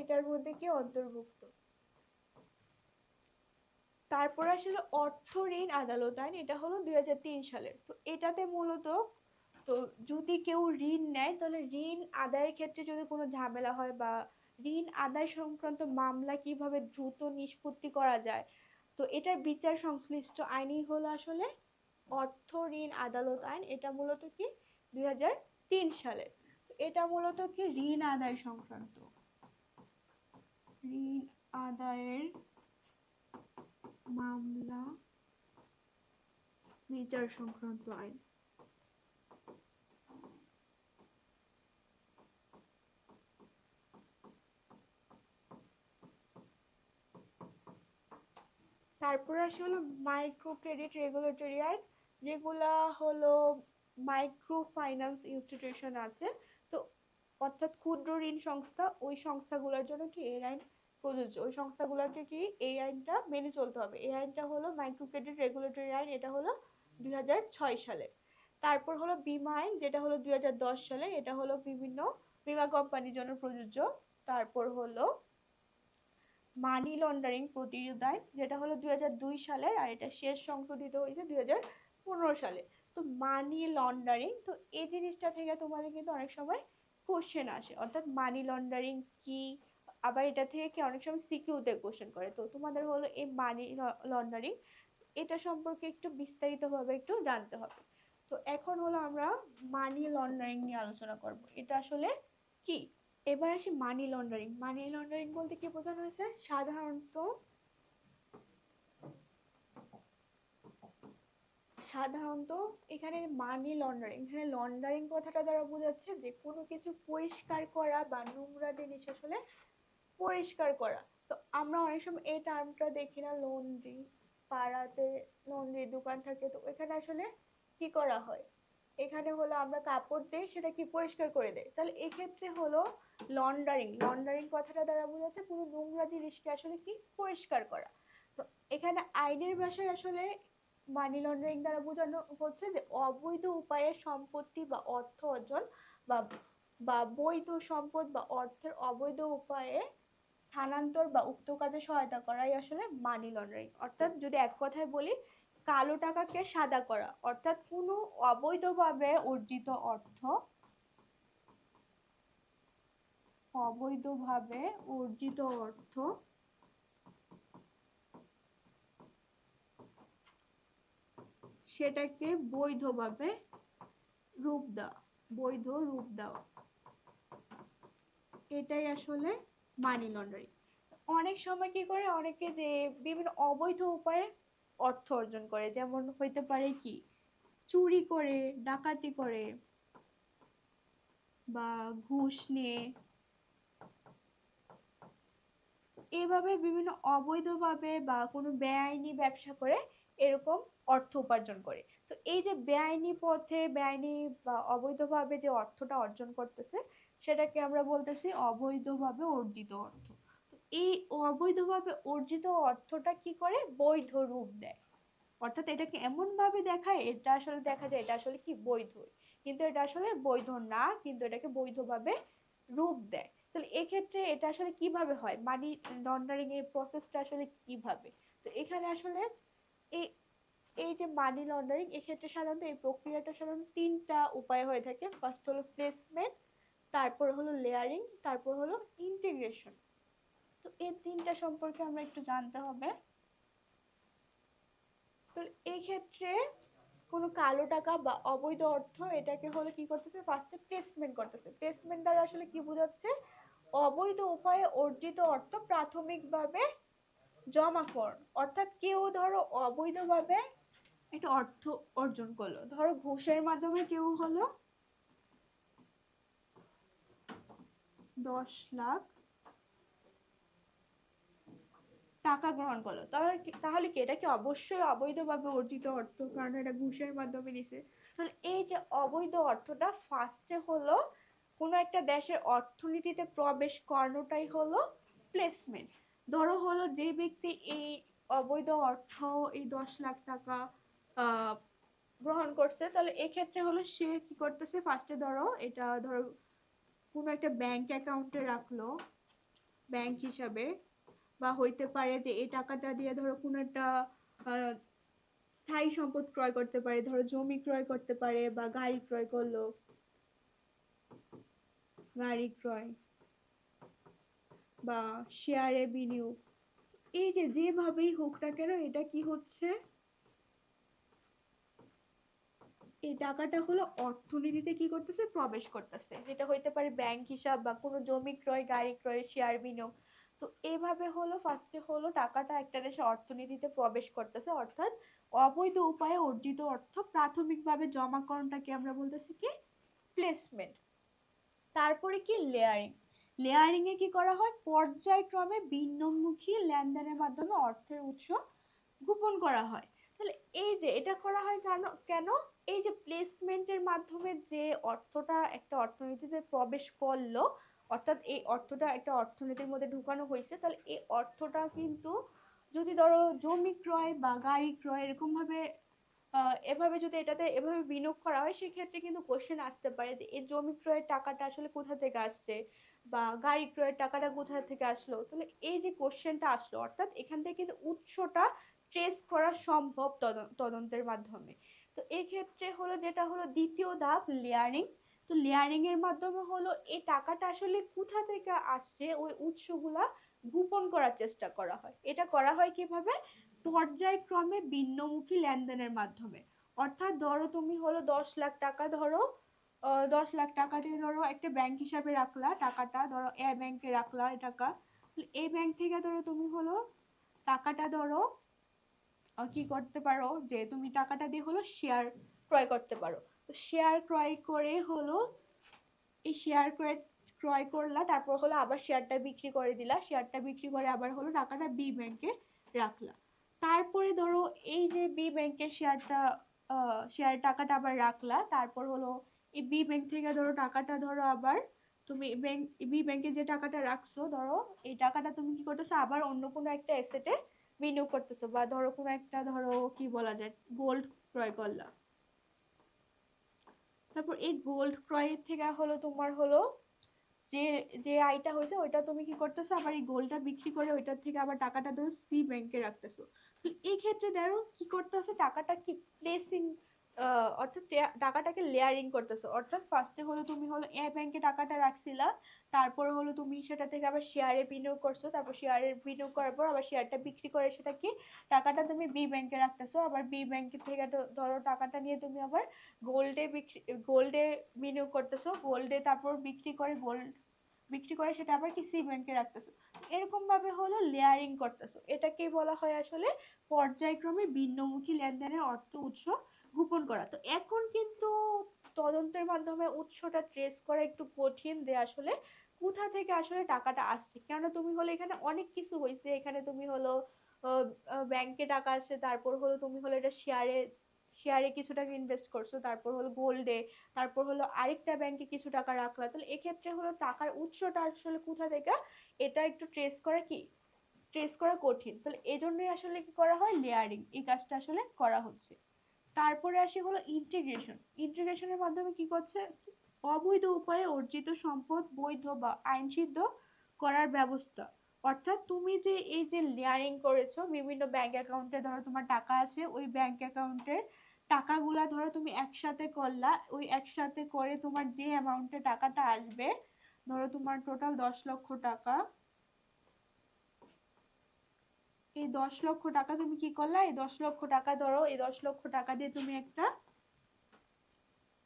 এটার মধ্যে কি অন্তর্ভুক্ত। তারপর আসলে অর্থ ঋণ আদালত আইন, এটা হলো 2003 সালের। তো এটাতে মূলত তো যদি কেউ ঋণ নেয়, তাহলে ঋণ আদায়ের ক্ষেত্রে যদি কোনো ঝামেলা হয় বা ঋণ আদায় সংক্রান্ত মামলা কিভাবে দ্রুত নিষ্পত্তি করা যায়, তো এটার বিচার সংশ্লিষ্ট আইনই হলো আসলে অর্থ ঋণ আদালত আইন। এটা মূলত কি 2003 সালের। এটা মূলত কি ঋণ আদায় সংক্রান্ত, ঋণ আদায়ের মামলা বিচার সংক্রান্ত আইন। তারপর আসে হলো মাইক্রো ক্রেডিট রেগুলেটরি আইন, যেগুলা হলো মাইক্রো ফাইন্যান্স ইনস্টিটিউশন আছে, তো অর্থাৎ ক্ষুদ্র ঋণ সংস্থা, ওই সংস্থাগুলোর জন্য কি এই আইন প্রযোজ্য। ওই সংস্থাগুলোকে কি এই আইনটা মেনে চলতে হবে। এই আইনটা হলো মাইক্রো ক্রেডিট রেগুলেটরি আইন, এটা হলো 2006 সালে। তারপর হলো বীমা আইন, যেটা হলো 2010 সালে, এটা হলো বিভিন্ন বীমা কোম্পানির জন্য প্রযোজ্য। তারপর হলো মানি লন্ডারিং প্রতিরোধ আইন, যেটা হলো 2002 সালে, আর এটা শেষ সংশোধিত হয়েছে 2015 সালে। তো মানি লন্ডারিং, তো এই জিনিসটা থেকে তোমাদের কিন্তু অনেক সময় কোশ্চেন আসে, অর্থাৎ মানি লন্ডারিং কি, আবার এটা থেকে কি অনেক সময় সিকিউতে কোশ্চেন করে। তো তোমাদের হলো এই মানি লন্ডারিং, এটা সম্পর্কে একটু বিস্তারিতভাবে একটু জানতে হবে। তো এখন হলো আমরা মানি লন্ডারিং নিয়ে আলোচনা করব, এটা আসলে কি। এবার আসি মানি লন্ডারিং। মানি লন্ডারিং বলতে কি বোঝানো হয়েছে, সাধারণত এখানে মানি লন্ডারিং, এখানে লন্ডারিং কথাটা দ্বারা বোঝাচ্ছে যে কোনো কিছু পরিষ্কার করা বা নোংরা জিনিস আসলে পরিষ্কার করা। তো আমরা অনেক সময় এই টার্মটা দেখি না, লন্ড্রি, পাড়াতে লন্ড্রি দোকান থাকে, তো এখানে আসলে কি করা হয়, এখানে হলো আমরা কাপড় দিয়ে সেটা কি পরিষ্কার করে দেয়। তাহলে এক্ষেত্রে হলো লন্ডারিং, লন্ডারিং কথাটা দ্বারা বোঝাচ্ছে পুরো নোংরা জিনিসকে আসলে কি পরিষ্কার করা। তো এখানে আইনের ভাষায় আসলে মানি লন্ডারিং দ্বারা বোঝানো হচ্ছে যে অবৈধ উপায়ে সম্পত্তি বা অর্থ অর্জন বা বা বৈধ সম্পদ বা অর্থের অবৈধ উপায়ে স্থানান্তর বা উক্ত কাজে সহায়তা করাই আসলে মানি লন্ডারিং। অর্থাৎ যদি এক কথায় বলি, কালো টাকাকে সাদা করা, অর্থাৎ কোনো অবৈধভাবে অর্জিত অর্থ, অবৈধভাবে অর্জিত অর্থ সেটাকে বৈধভাবে রূপ দেওয়া, বৈধ রূপ দেওয়া, এটাই আসলে মানি লন্ডারিং। অনেক সময় কি করে অনেকে যে বিভিন্ন অবৈধ উপায়ে অর্থ অর্জন করে, যেমন হইতে পারে কি চুরি করে, ডাকাতি করে, বা ঘুষ নিয়ে, এভাবে বিভিন্ন অবৈধভাবে বা কোনো বেআইনি ব্যবসা করে এরকম অর্থ উপার্জন করে। তো এই যে বেআইনি পথে, বেআইনি বা অবৈধভাবে যে অর্থটা অর্জন করতেছে সেটাকে আমরা বলতেছি অবৈধভাবে অর্জিত অর্থ। তো এই অবৈধভাবে অর্জিত অর্থটা কি করে বৈধ রূপ দেয়, অর্থাৎ এটাকে এমন ভাবে দেখায়, এটা আসলে দেখা যায় এটা আসলে কি বৈধ, কিন্তু এটা আসলে বৈধ না, কিন্তু এটাকে বৈধভাবে রূপ দেয়। তাহলে এক্ষেত্রে এটা আসলে কিভাবে হয়, মানি লন্ডারিং এর প্রসেসটা আসলে কিভাবে? তো এখানে আসলে এই এই যে মানি লন্ডারিং, এক্ষেত্রে সাধারণত এই প্রক্রিয়াটা সাধারণত তিনটা উপায় হয়ে থাকে। ফার্স্ট হলো প্লেসমেন্ট, তারপর হলো লেয়ারিং, তারপর হলো ইন্টিগ্রেশন। তো এই তিনটা সম্পর্কে আমরা একটু জানতে হবে। তো এই ক্ষেত্রে কোনো কালো টাকা বা অবৈধ অর্থ এটাকে হলো কি করতেছে, ফার্স্টে প্লেসমেন্ট করতেছে। প্লেসমেন্ট দ্বারা আসলে কি বোঝাচ্ছে, অবৈধ উপায়ে অর্জিত অর্থ প্রাথমিকভাবে জমাকরণ, অর্থাৎ কেউ ধরো অবৈধভাবে একটা অর্থ অর্জন করলো, ধরো ঘুষের মাধ্যমে কেউ হলো 10 লাখ টাকা গ্রহণ করলো, তাহলে কি এটা কি অবশ্যই অবৈধভাবে অর্জিত অর্থ, কারণ এটা ঘুষের মাধ্যমে নিছে। তাহলে এই যে অবৈধ অর্থটা ফার্স্টে হলো কোনো একটা দেশের অর্থনীতিতে প্রবেশ করানোটাই হলো প্লেসমেন্ট। ধরো হলো যে ব্যক্তি এই অবৈধ অর্থ, এই 10 লাখ টাকা আহ গ্রহণ করছে, তাহলে এক্ষেত্রে হলো সে কি করতেছে, ফার্স্টে ধরো এটা ধরো কোনো একটা ব্যাংক অ্যাকাউন্টে রাখলো ব্যাংক হিসাবে, বা হইতে পারে যে এই টাকাটা দিয়ে ধরো কোনো একটা স্থায়ী সম্পদ ক্রয় করতে পারে, ধরো জমি ক্রয় করতে পারে, বা গাড়ি ক্রয় করলো, গাড়ি ক্রয় বা শেয়ারে বিনিয়োগ। এই যে যেভাবেই হোক না কেন এটা কি হচ্ছে, এই টাকাটা হলো অর্থনীতিতে কি করতেছে, প্রবেশ করতেছে। যেটা হইতে পারে ব্যাংক হিসাব বা কোনো জমি ক্রয়, গাড়ি ক্রয়, শেয়ার বিনিয়োগ। তো এইভাবে হলো ফার্স্টে হলো টাকাটা একটা দেশে অর্থনীতিতে প্রবেশ করতেছে, অর্থাৎ অবৈধ উপায়ে অর্জিত অর্থ প্রাথমিকভাবে জমাকরণটাকে আমরা বলতেছি কি প্লেসমেন্ট। তারপরে কি লেয়ারিং। লেয়ারিং এ কি করা হয়, পর্যায়ক্রমে ভিন্নমুখী লেনদেনের মাধ্যমে অর্থের উৎস গোপন করা হয়। তাহলে এই যে এটা করা হয় কেন কেন এই যে প্লেসমেন্টের মাধ্যমে যে অর্থটা একটা অর্থনীতিতে প্রবেশ করলো, অর্থাৎ এই অর্থটা একটা অর্থনীতির মধ্যে ঢুকানো হয়েছে, তাহলে এই অর্থটা কিন্তু যদি ধরো জমি ক্রয় বা গাড়ি ক্রয় এরকম ভাবে এভাবে যদি এটাতে এভাবে বিনিয়োগ করা হয়, সেক্ষেত্রে কিন্তু কোশ্চেন আসতে পারে যে এই জমি ক্রয়ের টাকাটা আসলে কোথা থেকে আসছে, বা গাড়ি ক্রয়ের টাকাটা কোথা থেকে আসলো। তাহলে এই যে কোশ্চেনটা আসলো, অর্থাৎ এখান থেকে কিন্তু উৎসটা ট্রেস করা সম্ভব তদন্তের মাধ্যমে। তো এই ক্ষেত্রে হলো যেটা হলো দ্বিতীয় ধাপ লেয়ারিং। তো লেয়ারিং এর মাধ্যমে হলো এই টাকাটা আসলে কোথা থেকে আসছে ওই উৎসগুলা গোপন করার চেষ্টা করা হয়। এটা করা হয় কিভাবে, পর্যায়ক্রমে ভিন্নমুখী লেনদেনের মাধ্যমে। অর্থাৎ ধরো তুমি হলো 10 লাখ টাকা, ধরো 10 লাখ টাকা দিয়ে ধরো একটা ব্যাংক হিসাবে রাখলা টাকাটা, ধরো এ ব্যাংকে রাখলা এই টাকা। এই ব্যাংক থেকে ধরো তুমি হলো টাকাটা ধরো কি করতে পারো, যে তুমি টাকাটা দিয়ে হলো শেয়ার ক্রয় করতে পারো। তো শেয়ার ক্রয় করে হলো এই শেয়ার ক্রয় ক্রয় করলা, তারপর হলো আবার শেয়ারটা বিক্রি করে দিলা, শেয়ারটা বিক্রি করে আবার হলো টাকাটা বি ব্যাংকে রাখলা। তারপরে ধরো এই যে বি ব্যাংকের শেয়ার টাকাটা আবার রাখলা, তারপর হলো এই বি ব্যাংক থেকে ধরো টাকাটা ধরো আবার তুমি বি ব্যাংকে যে টাকাটা রাখছো, ধরো এই টাকাটা তুমি কি করতেছো, আবার অন্য কোনো একটা অ্যাসেটে বিনিয়োগ করতেছো, বা ধরো কোনো একটা ধরো কি বলা যায় গোল্ড ক্রয় করলা। তারপর এই গোল্ড ক্রয়ের থেকে হলো তোমার হলো যে যে আয়টা হয়েছে ওইটা তুমি কি করতেছো, আবার এই গোল্ডটা বিক্রি করে ওইটার থেকে আবার টাকাটা ধরো সি ব্যাংকে রাখতেছো। তো এই ক্ষেত্রে ধরো কি করতেছো, টাকাটা কি প্লেসিং, অর্থাৎ টাকাটাকে লেয়ারিং করতেছো। অর্থাৎ ফার্স্টে হলো তুমি হলো এ ব্যাংকে টাকাটা রাখছিলা, তারপরে হলো তুমি সেটা থেকে আবার শেয়ারে বিনিয়োগ করছো, তারপর শেয়ারে বিনিয়োগ করার পর আবার শেয়ারটা বিক্রি করে সেটা কি টাকাটা তুমি বি ব্যাংকে রাখতেছো, আবার বি ব্যাংক থেকে ধরো টাকাটা নিয়ে তুমি আবার গোল্ডে বিক্রি, গোল্ডে বিনিয়োগ করতেছো, গোল্ডে তারপর বিক্রি করে গোল্ড বিক্রি করে সেটা আবার কি সি ব্যাংকে রাখতেছো। এরকম ভাবে হলো লেয়ারিং করতেছো। এটাকে বলা হয় আসলে পর্যায়ক্রমে ভিন্নমুখী লেনদেনের অর্থ উৎস গোপন করা। তো এখন কিন্তু তদন্তের মাধ্যমে উৎসটা ট্রেস করা একটু কঠিন, যে আসলে কোথা থেকে আসলে টাকাটা আসছে। কেন তুমি হলো এখানে অনেক কিছু হয়েছে, এখানে তুমি হলো ব্যাংকে টাকা আছে, তারপর হলো তুমি হলো এটা শেয়ারে, শেয়ারে কিছু টাকা ইনভেস্ট করছো, তারপর হলো গোল্ডে, তারপর হলো আরেকটা ব্যাংকে কিছু টাকা রাখলা। তাহলে এক্ষেত্রে হলো টাকার উৎসটা আসলে কোথা থেকে এটা একটু ট্রেস করা কি, ট্রেস করা কঠিন। তাহলে এই জন্যই আসলে কি করা হয়, লেয়ারিং, এই কাজটা আসলে করা হচ্ছে। তারপরে আসি হলো ইন্টিগ্রেশন। ইন্টিগ্রেশনের মাধ্যমে কি করছে, অবৈধ উপায়ে অর্জিত সম্পদ বৈধ বা আইনসিদ্ধ করার ব্যবস্থা। অর্থাৎ তুমি যে এই যে লেয়ারিং করেছো বিভিন্ন ব্যাংক অ্যাকাউন্টে, ধরো তোমার টাকা আছে, ওই ব্যাংক অ্যাকাউন্টের টাকাগুলা ধরো তুমি একসাথে করলা, ওই একসাথে করে তোমার যে অ্যামাউন্টে টাকাটা আসবে, ধরো তোমার টোটাল 10 লক্ষ টাকা, এই 10 লক্ষ টাকা তুমি কি করলা, এই 10 লক্ষ টাকা ধরো, এই 10 লক্ষ টাকা দিয়ে তুমি একটা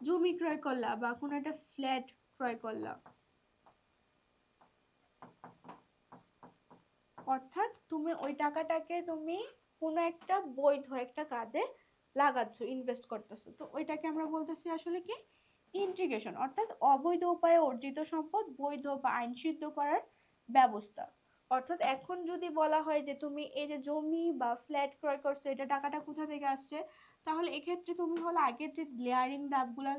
জমি ক্রয় করলা বা কোনো একটা ফ্ল্যাট ক্রয় করলা। অর্থাৎ তুমি ওই টাকাটাকে তুমি কোনো একটা বৈধ একটা কাজে লাগাচ্ছ, ইনভেস্ট করতেছো। তো ওইটাকে আমরা বলতেছি আসলে কি ইন্টিগ্রেশন, অর্থাৎ অবৈধ উপায়ে অর্জিত সম্পদ বৈধ বা আইনসিদ্ধ করার ব্যবস্থা। অর্থাৎ এখন যদি বলা হয় যে তুমি এই যে জমি বা ফ্ল্যাট ক্রয় করছো, এটা টাকাটা কোথা থেকে আসছে, তাহলে এক্ষেত্রে তুমি হলো আগের যে লেয়ারিং ধাপগুলা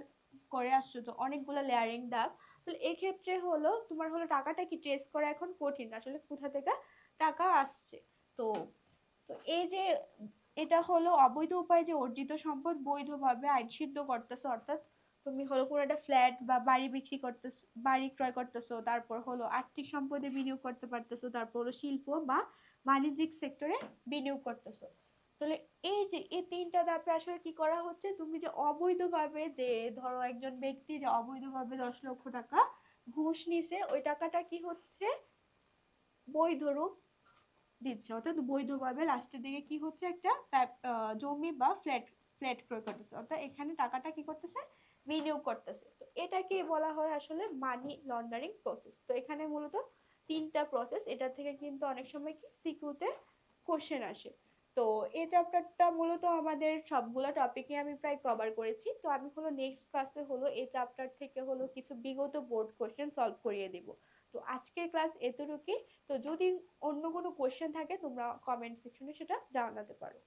করে আসছো, তো অনেকগুলো লেয়ারিং ধাপ, তাহলে এক্ষেত্রে হলো তোমার হলো টাকাটা কি ট্রেস করা এখন কঠিন, আসলে কোথা থেকে টাকা আসছে। তো তো এই যে এটা হলো অবৈধ উপায়ে যে অর্জিত সম্পদ বৈধভাবে আইনসিদ্ধ করতেছো। অর্থাৎ তুমি হলো কোনো একটা ফ্ল্যাট বা বাড়ি বিক্রি করতেছো, বাড়ি ক্রয় করতেছো, তারপর হলো আর্থিক সম্পদে বিনিয়োগ করতে পারতেছো, তারপর হলো শিল্প বা বাণিজ্যিক সেক্টরে বিনিয়োগ করতেছো। তাহলে এই যে এই তিনটা ধাপে আসলে কি করা হচ্ছে, তুমি যে অবৈধভাবে, যে ধরো একজন ব্যক্তি যে অবৈধভাবে 10 লক্ষ টাকা ঘুষ নিছে, ওই টাকাটা কি হচ্ছে বৈধ রূপ দিচ্ছে। অর্থাৎ বৈধভাবে লাস্টের দিকে কি হচ্ছে, একটা জমি বা ফ্ল্যাট ফ্ল্যাট ক্রয় করতেছে, অর্থাৎ এখানে টাকাটা কি করতেছে বিনিয়োগ করতেছে। তো এটাকে বলা হয় আসলে মানি লন্ডারিং প্রসেস। তো এখানে মূলত তিনটা প্রসেস, এটা থেকে কিন্তু অনেক সময় কি সিকিউতে কোশ্চেন আসে। তো এই চ্যাপ্টারটা মূলত আমাদের সবগুলো টপিকে আমি প্রায় কভার করেছি। তো আমি হলো নেক্সট ক্লাসে হলো এই চ্যাপ্টার থেকে হলো কিছু বিগত বোর্ড কোশ্চেন সলভ করিয়ে দিব। তো আজকের ক্লাস এতটুকুই। তো যদি অন্য কোনো কোশ্চেন থাকে তোমরা কমেন্ট সেকশনে সেটা জানাতে পারো।